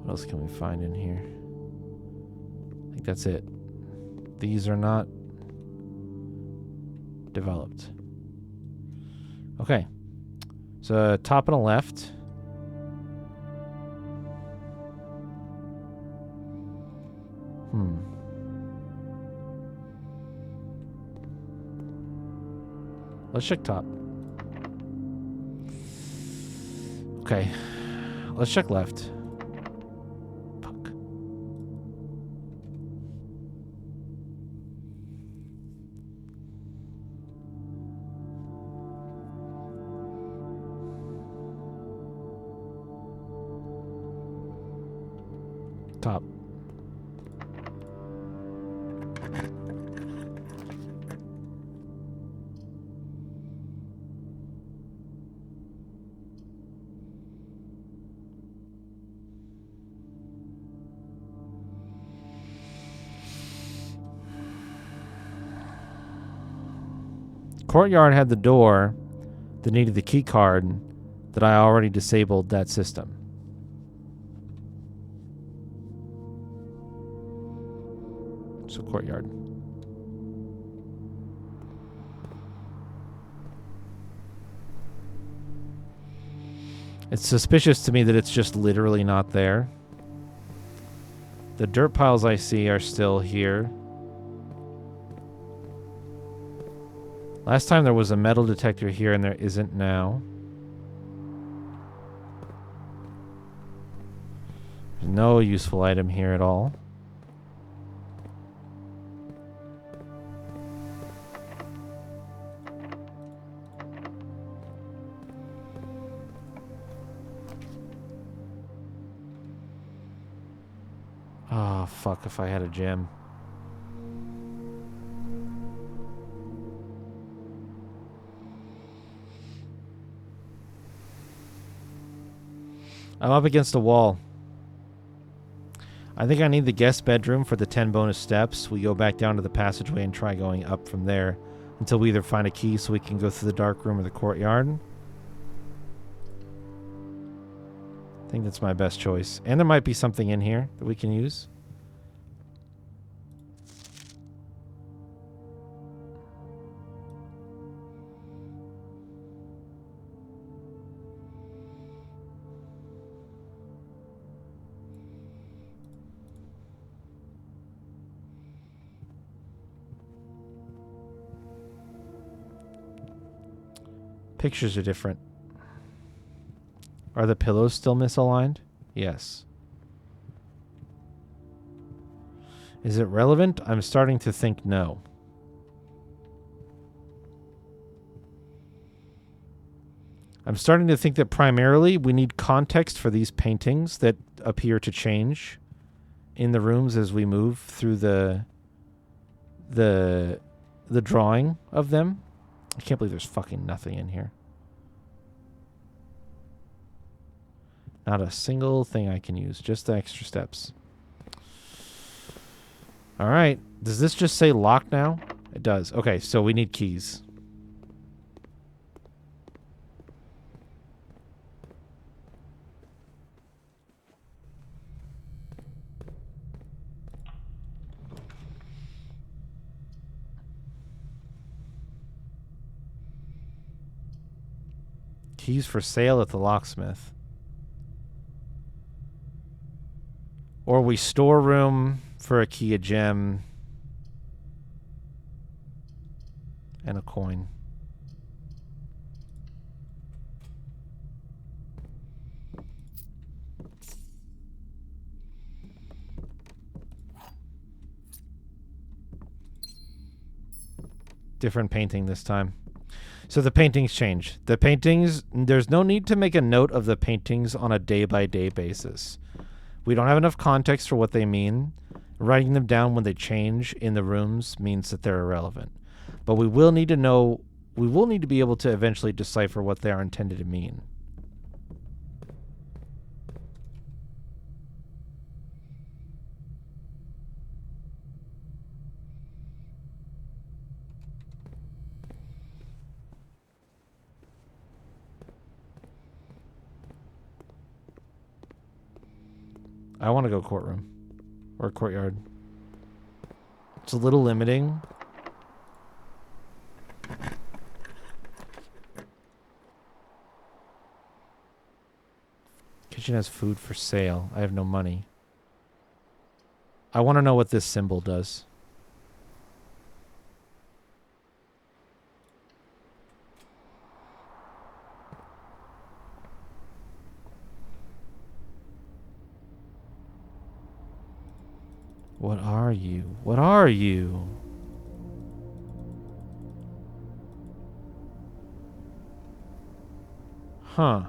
What else can we find in here? I think that's it. These are not developed. Okay. So top and a left. Let's check top. Okay. Let's check left. Fuck. Top. Courtyard had the door that needed the key card that I already disabled that system. So courtyard. It's suspicious to me that it's just literally not there. The dirt piles I see are still here. Last time there was a metal detector here and there isn't now. There's no useful item here at all. Oh, fuck, if I had a gem. I'm up against a wall. I think I need the guest bedroom for the 10 bonus steps. We go back down to the passageway and try going up from there until we either find a key so we can go through the dark room or the courtyard. I think that's my best choice. And there might be something in here that we can use. Pictures are different. Are the pillows still misaligned? Yes. Is it relevant? I'm starting to think no. I'm starting to think that primarily we need context for these paintings that appear to change in the rooms as we move through the drawing of them. I can't believe there's fucking nothing in here. Not a single thing I can use. Just the extra steps. Alright. Does this just say lock now? It does. Okay, so we need keys. Keys for sale at the locksmith. Or we store room for a key, a gem, and a coin. Different painting this time. So the paintings change. The paintings, there's no need to make a note of the paintings on a day-by-day basis. We don't have enough context for what they mean. Writing them down when they change in the rooms means that they're irrelevant. But we will need to know, we will need to be able to eventually decipher what they are intended to mean. I want to go courtroom or courtyard. It's a little limiting. Kitchen has food for sale. I have no money. I want to know what this symbol does. What are you? What are you? Huh.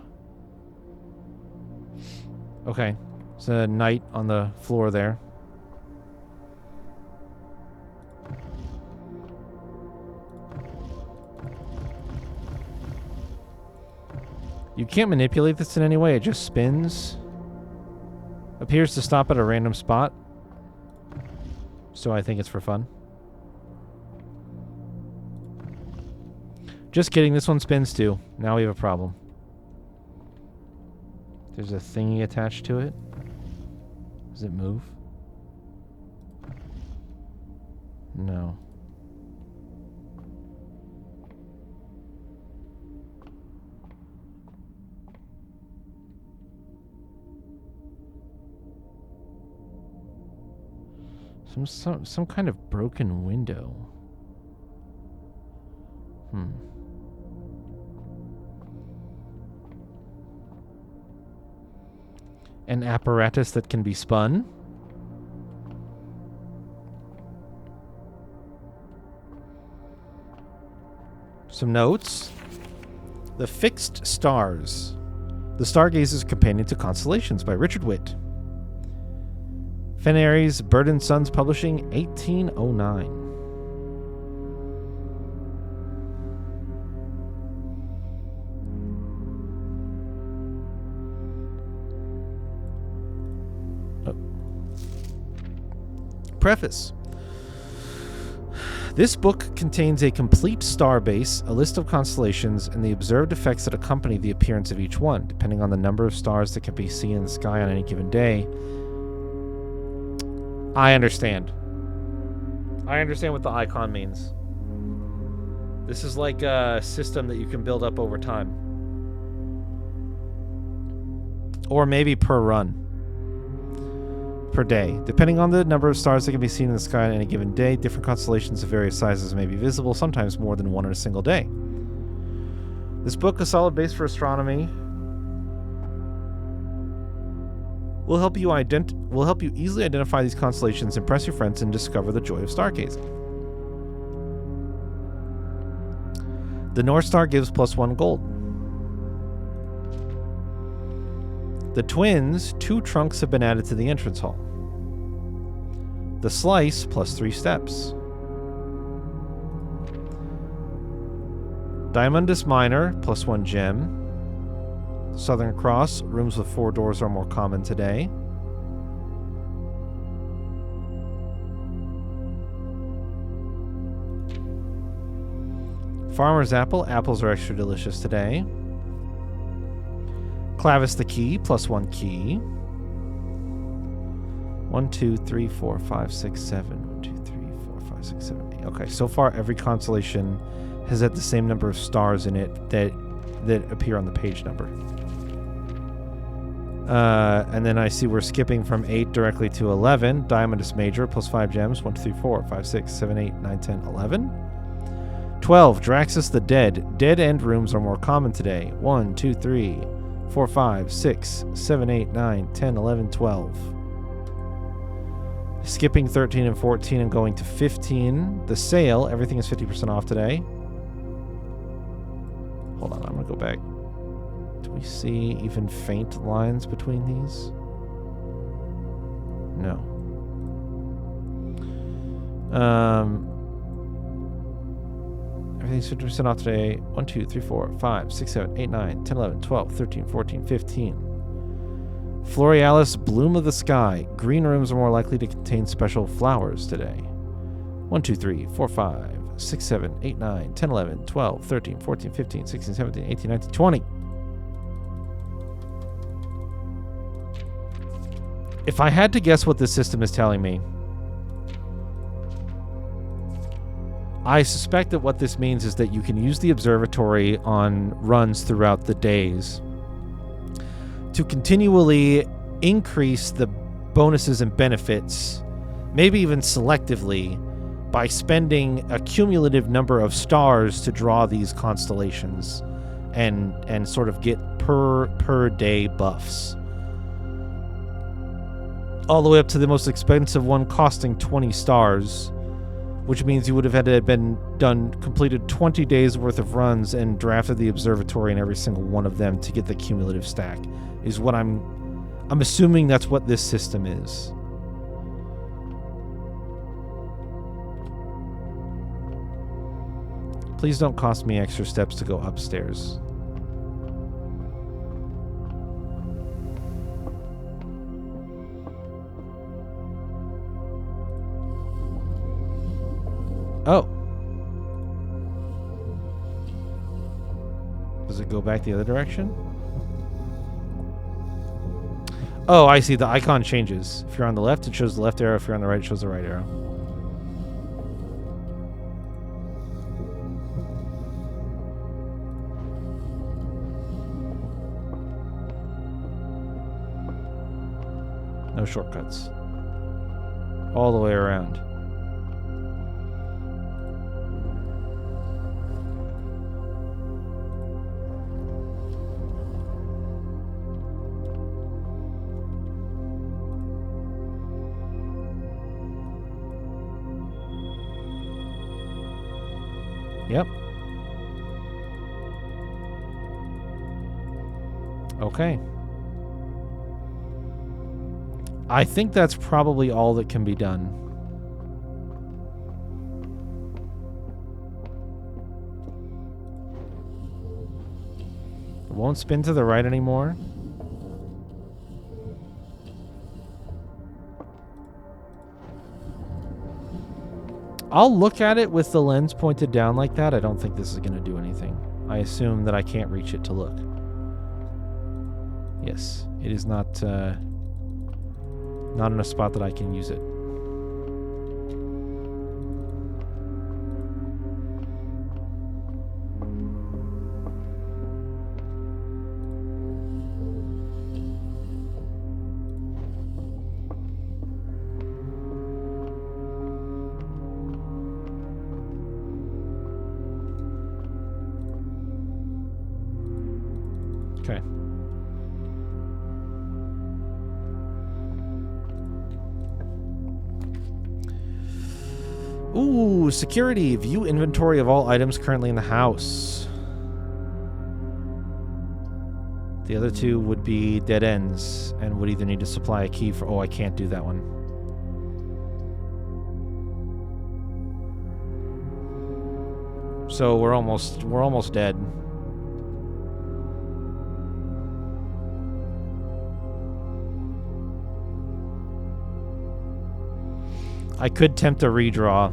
Okay. It's a knight on the floor there. You can't manipulate this in any way. It just spins. Appears to stop at a random spot. So I think it's for fun. Just kidding. This one spins too. Now we have a problem. There's a thingy attached to it. Does it move? No. Some kind of broken window. An apparatus that can be spun. Some notes. The Fixed Stars. The Stargazer's Companion to Constellations by Richard Witt. Fennery's Bird and Sons Publishing, 1809. Preface. This book contains a complete star base, a list of constellations, and the observed effects that accompany the appearance of each one, depending on the number of stars that can be seen in the sky on any given day. I understand. I understand what the icon means. This is like a system that you can build up over time. Or maybe per run. Per day. Depending on the number of stars that can be seen in the sky on any given day, different constellations of various sizes may be visible, sometimes more than one in a single day. This book, a solid base for astronomy, will help you easily identify these constellations, impress your friends, and discover the joy of stargazing. The North Star gives +1 gold. The Twins, 2 trunks have been added to the entrance hall. The Slice, +3 steps. Diamondus Minor, +1 gem. Southern Cross, rooms with 4 doors are more common today. Farmer's Apple, apples are extra delicious today. Clavis the Key, +1 key. 1, 2, 3, 4, 5, 6, 7. 1, 2, 3, 4, 5, 6, 7, 8. Okay, so far every constellation has had the same number of stars in it that appear on the page number. And then I see we're skipping from 8 directly to 11. Diamondus Major, +5 gems. 1, 2, 3, 4, 5, 6, 7, 8, 9, 10, 11. 12. Draxus the Dead. Dead end rooms are more common today. 1, 2, 3, 4, 5, 6, 7, 8, 9, 10, 11, 12. Skipping 13 and 14 and going to 15. The Sale. Everything is 50% off today. Hold on, I'm going to go back. Do we see even faint lines between these? No. Everything's 50% off today. 1, 2, 3, 4, 5, 6, 7, 8, 9, 10, 11, 12, 13, 14, 15. Florealis Bloom of the Sky. Green rooms are more likely to contain special flowers today. 1, 2, 3, 4, 5, 6, 7, 8, 9, 10, 11, 12, 13, 14, 15, 16, 17, 18, 19, 20. If I had to guess what this system is telling me, I suspect that what this means is that you can use the observatory on runs throughout the days to continually increase the bonuses and benefits, maybe even selectively, by spending a cumulative number of stars to draw these constellations and sort of get per day buffs. All the way up to the most expensive one costing 20 stars, which means you would have had to have completed 20 days worth of runs and drafted the observatory in every single one of them to get the cumulative stack, is what I'm assuming that's what this system is. Please don't cost me extra steps to go upstairs. Oh. Does it go back the other direction? Oh, I see. The icon changes. If you're on the left, it shows the left arrow. If you're on the right, it shows the right arrow. No shortcuts. all the way around. Yep. Okay. I think that's probably all that can be done. It won't spin to the right anymore. I'll look at it with the lens pointed down like that. I don't think this is going to do anything. I assume that I can't reach it to look. Yes, it is not in a spot that I can use it. Okay. Ooh, security. View inventory of all items currently in the house. The other two would be dead ends and would either need to supply a key for... Oh, I can't do that one. So we're almost dead. I could tempt a redraw.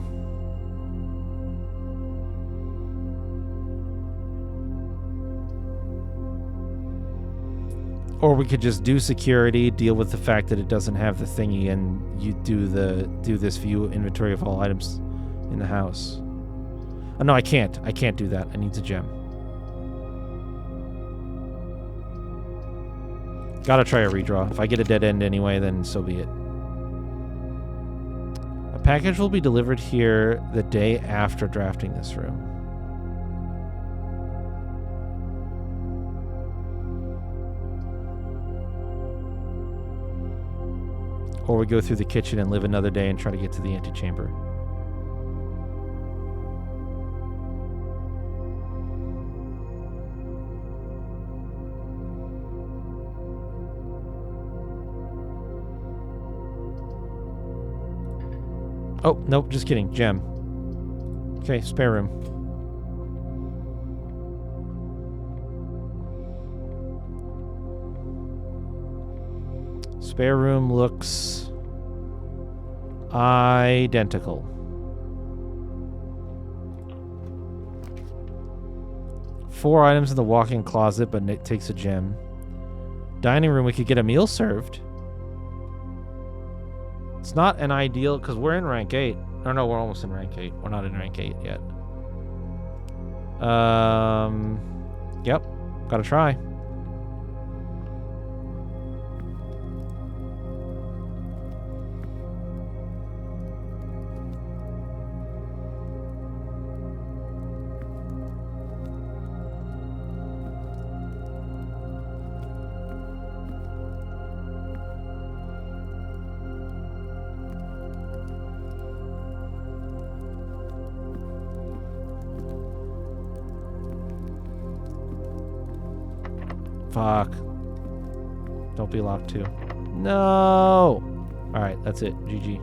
Or we could just do security, deal with the fact that it doesn't have the thingy, and you do this view inventory of all items in the house. Oh, no, I can't. I can't do that. I need a gem. Gotta try a redraw. If I get a dead end anyway, then so be it. A package will be delivered here the day after drafting this room. Or we go through the kitchen and live another day and try to get to the antechamber. Oh, nope, just kidding. Gem. Okay, spare room. Spare room looks identical. Four items in the walk-in closet, but Nick takes a gem. Dining room, we could get a meal served. It's not an ideal, because we're in rank 8. Or no, we're almost in rank 8. We're not in rank 8 yet. Yep. Gotta try. Fuck. Don't be locked too. No! Alright, that's it. GG.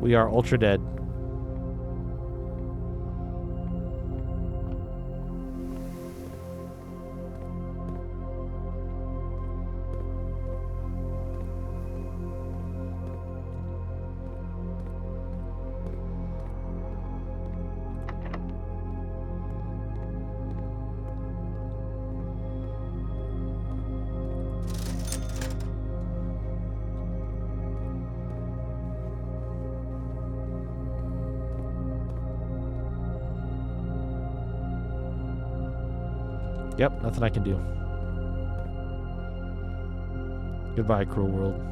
We are ultra dead. Yep, nothing I can do. Goodbye, cruel world.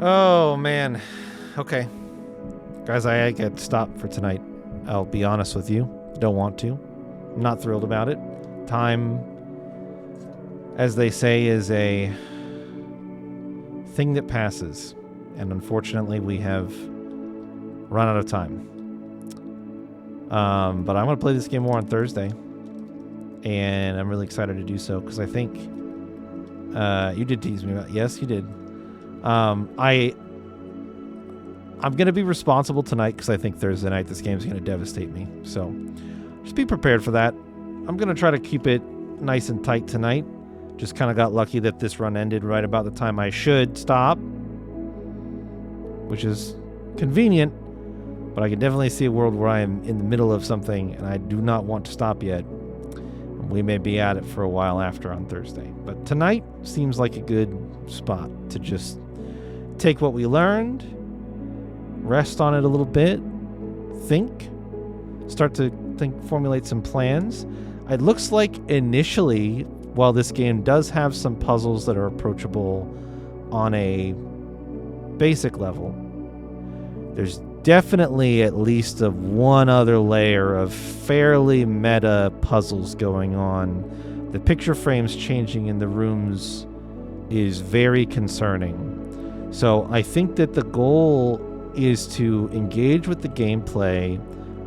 Oh, man. Okay. Guys, I get to stop for tonight. I'll be honest with you. Don't want to. I'm not thrilled about it. Time, as they say, is a thing that passes. And unfortunately, we have run out of time. But I'm going to play this game more on Thursday. And I'm really excited to do so because I think you did tease me about. Yes, you did. I'm going to be responsible tonight because I think Thursday night this game is going to devastate me. So just be prepared for that. I'm going to try to keep it nice and tight tonight. Just kind of got lucky that this run ended right about the time I should stop, which is convenient, but I can definitely see a world where I am in the middle of something and I do not want to stop yet. We may be at it for a while after on Thursday. But tonight seems like a good spot to just take what we learned, rest on it a little bit, think, start to formulate some plans. It looks like initially, while this game does have some puzzles that are approachable on a basic level, there's definitely at least one other layer of fairly meta puzzles going on. The picture frames changing in the rooms is very concerning. So I think that the goal is to engage with the gameplay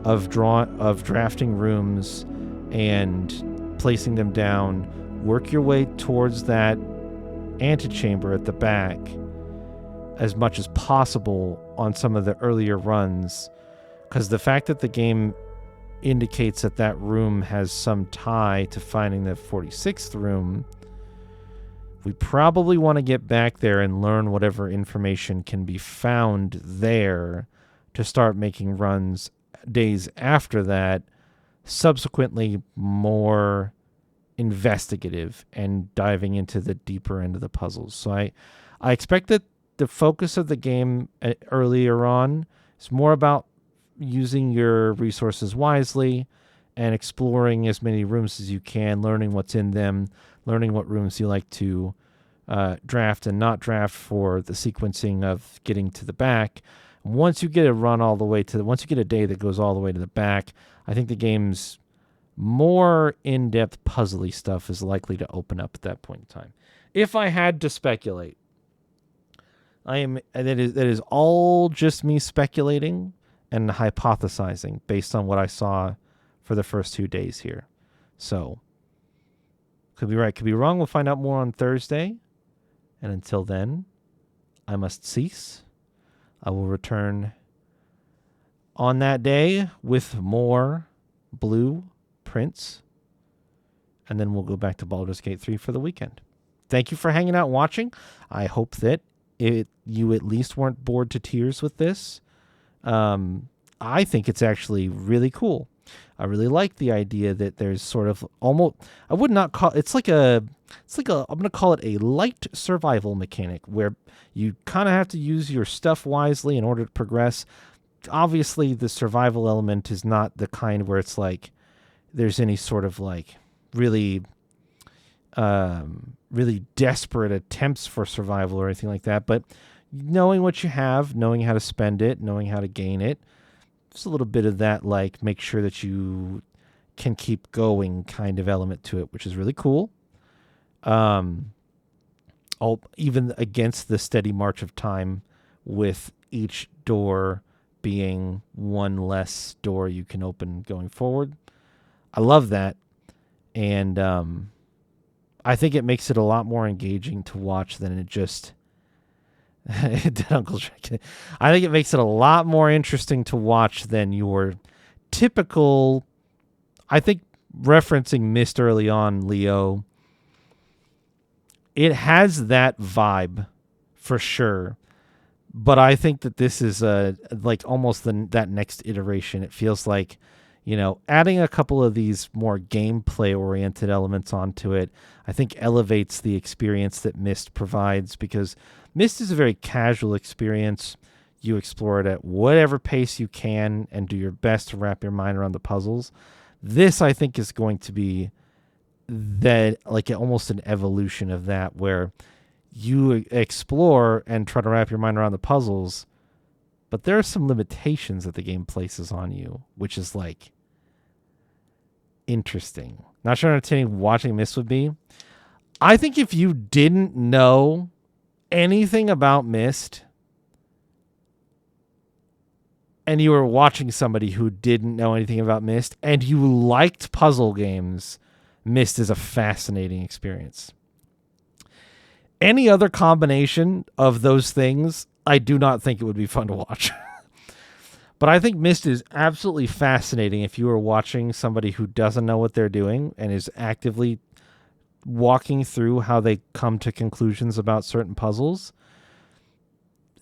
of drafting rooms and placing them down. Work your way towards that antechamber at the back as much as possible on some of the earlier runs, because the fact that the game indicates that that room has some tie to finding the 46th room, we probably want to get back there and learn whatever information can be found there to start making runs days after that, subsequently more investigative and diving into the deeper end of the puzzles. So I expect that the focus of the game earlier on is more about using your resources wisely and exploring as many rooms as you can, learning what's in them, learning what rooms you like to draft and not draft for the sequencing of getting to the back. Once you get a run all the way to once you get a day that goes all the way to the back, I think the game's more in-depth puzzly stuff is likely to open up at that point in time. If I had to speculate, that is all just me speculating and hypothesizing based on what I saw for the first 2 days here. So, could be right, could be wrong. We'll find out more on Thursday. And until then, I must cease. I will return on that day with more blueprints. And then we'll go back to Baldur's Gate 3 for the weekend. Thank you for hanging out and watching. I hope that you at least weren't bored to tears with this. I think it's actually really cool. I really like the idea that there's sort of almost, I would not call it's like a I'm going to call it a light survival mechanic where you kind of have to use your stuff wisely in order to progress. Obviously, the survival element is not the kind where it's like there's any sort of like really desperate attempts for survival or anything like that. But knowing what you have, knowing how to spend it, knowing how to gain it, just a little bit of that, like make sure that you can keep going kind of element to it, which is really cool. Even against the steady march of time with each door being one less door you can open going forward. I love that. And I think it makes it a lot more engaging to watch than it just... Dead Uncle Shrek. I think it makes it a lot more interesting to watch than your typical... I think referencing Myst early on, Leo, It has that vibe for sure. But I think that this is like almost that next iteration. It feels like, adding a couple of these more gameplay oriented elements onto it, I think elevates the experience that Myst provides, because Myst is a very casual experience. You explore it at whatever pace you can and do your best to wrap your mind around the puzzles. This, I think, is going to be that, like, almost an evolution of that, where you explore and try to wrap your mind around the puzzles, but there are some limitations that the game places on you, which is like interesting. Not sure how entertaining watching Myst would be. I think if you didn't know anything about Myst and you were watching somebody who didn't know anything about Myst and you liked puzzle games, Myst is a fascinating experience. Any other combination of those things, I do not think it would be fun to watch. But I think Myst is absolutely fascinating if you are watching somebody who doesn't know what they're doing and is actively walking through how they come to conclusions about certain puzzles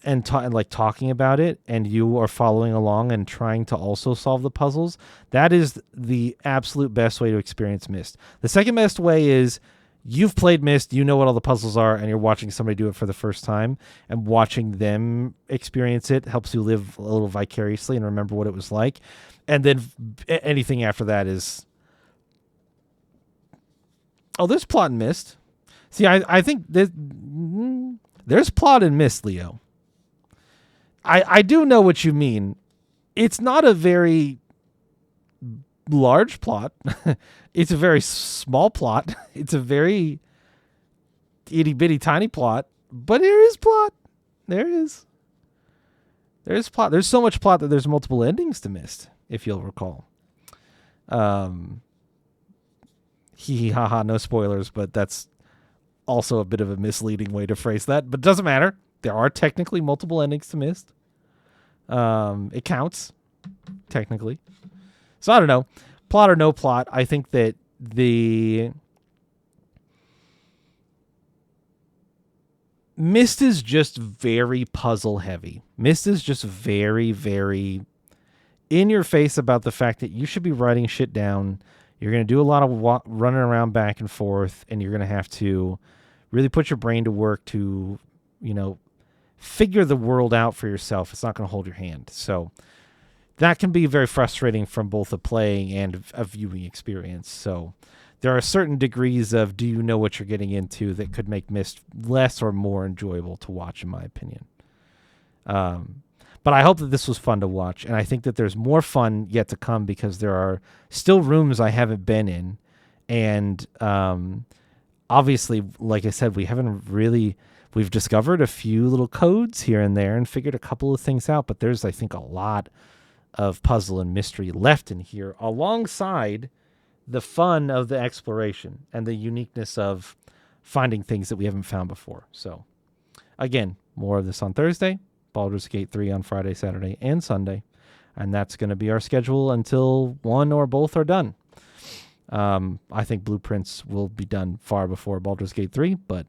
and talking about it, and you are following along and trying to also solve the puzzles. That is the absolute best way to experience Myst. The second best way is you've played Myst, you know what all the puzzles are, and you're watching somebody do it for the first time, and watching them experience it helps you live a little vicariously and remember what it was like. And then anything after that is, there's plot in Myst. See, I think there's plot in Myst, Leo. I do know what you mean. It's not a very large plot. It's a very small plot. It's a very itty bitty tiny plot, but there is plot. There's plot. There's so much plot that there's multiple endings to Myst, if you'll recall. Hee ha ha, no spoilers, but that's also a bit of a misleading way to phrase that, but it doesn't matter. There are technically multiple endings to Myst. It counts, technically. So I don't know. Plot or no plot, I think that the Myst is just very puzzle heavy. Myst is just very, very in your face about the fact that you should be writing shit down. You're going to do a lot of running around back and forth, and you're going to have to really put your brain to work to, figure the world out for yourself. It's not going to hold your hand. So that can be very frustrating from both a playing and a viewing experience. So there are certain degrees of do you know what you're getting into that could make Myst less or more enjoyable to watch, in my opinion. But I hope that this was fun to watch, and I think that there's more fun yet to come because there are still rooms I haven't been in, and obviously, like I said, we've discovered a few little codes here and there and figured a couple of things out, but there's, I think, a lot of puzzle and mystery left in here alongside the fun of the exploration and the uniqueness of finding things that we haven't found before. So again, more of this on Thursday, Baldur's Gate 3 on Friday, Saturday, and Sunday. And that's going to be our schedule until one or both are done. I think Blueprints will be done far before Baldur's Gate 3, but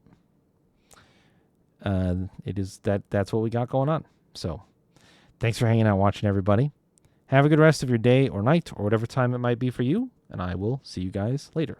that's what we got going on. So thanks for hanging out, watching, everybody. Have a good rest of your day or night or whatever time it might be for you, and I will see you guys later.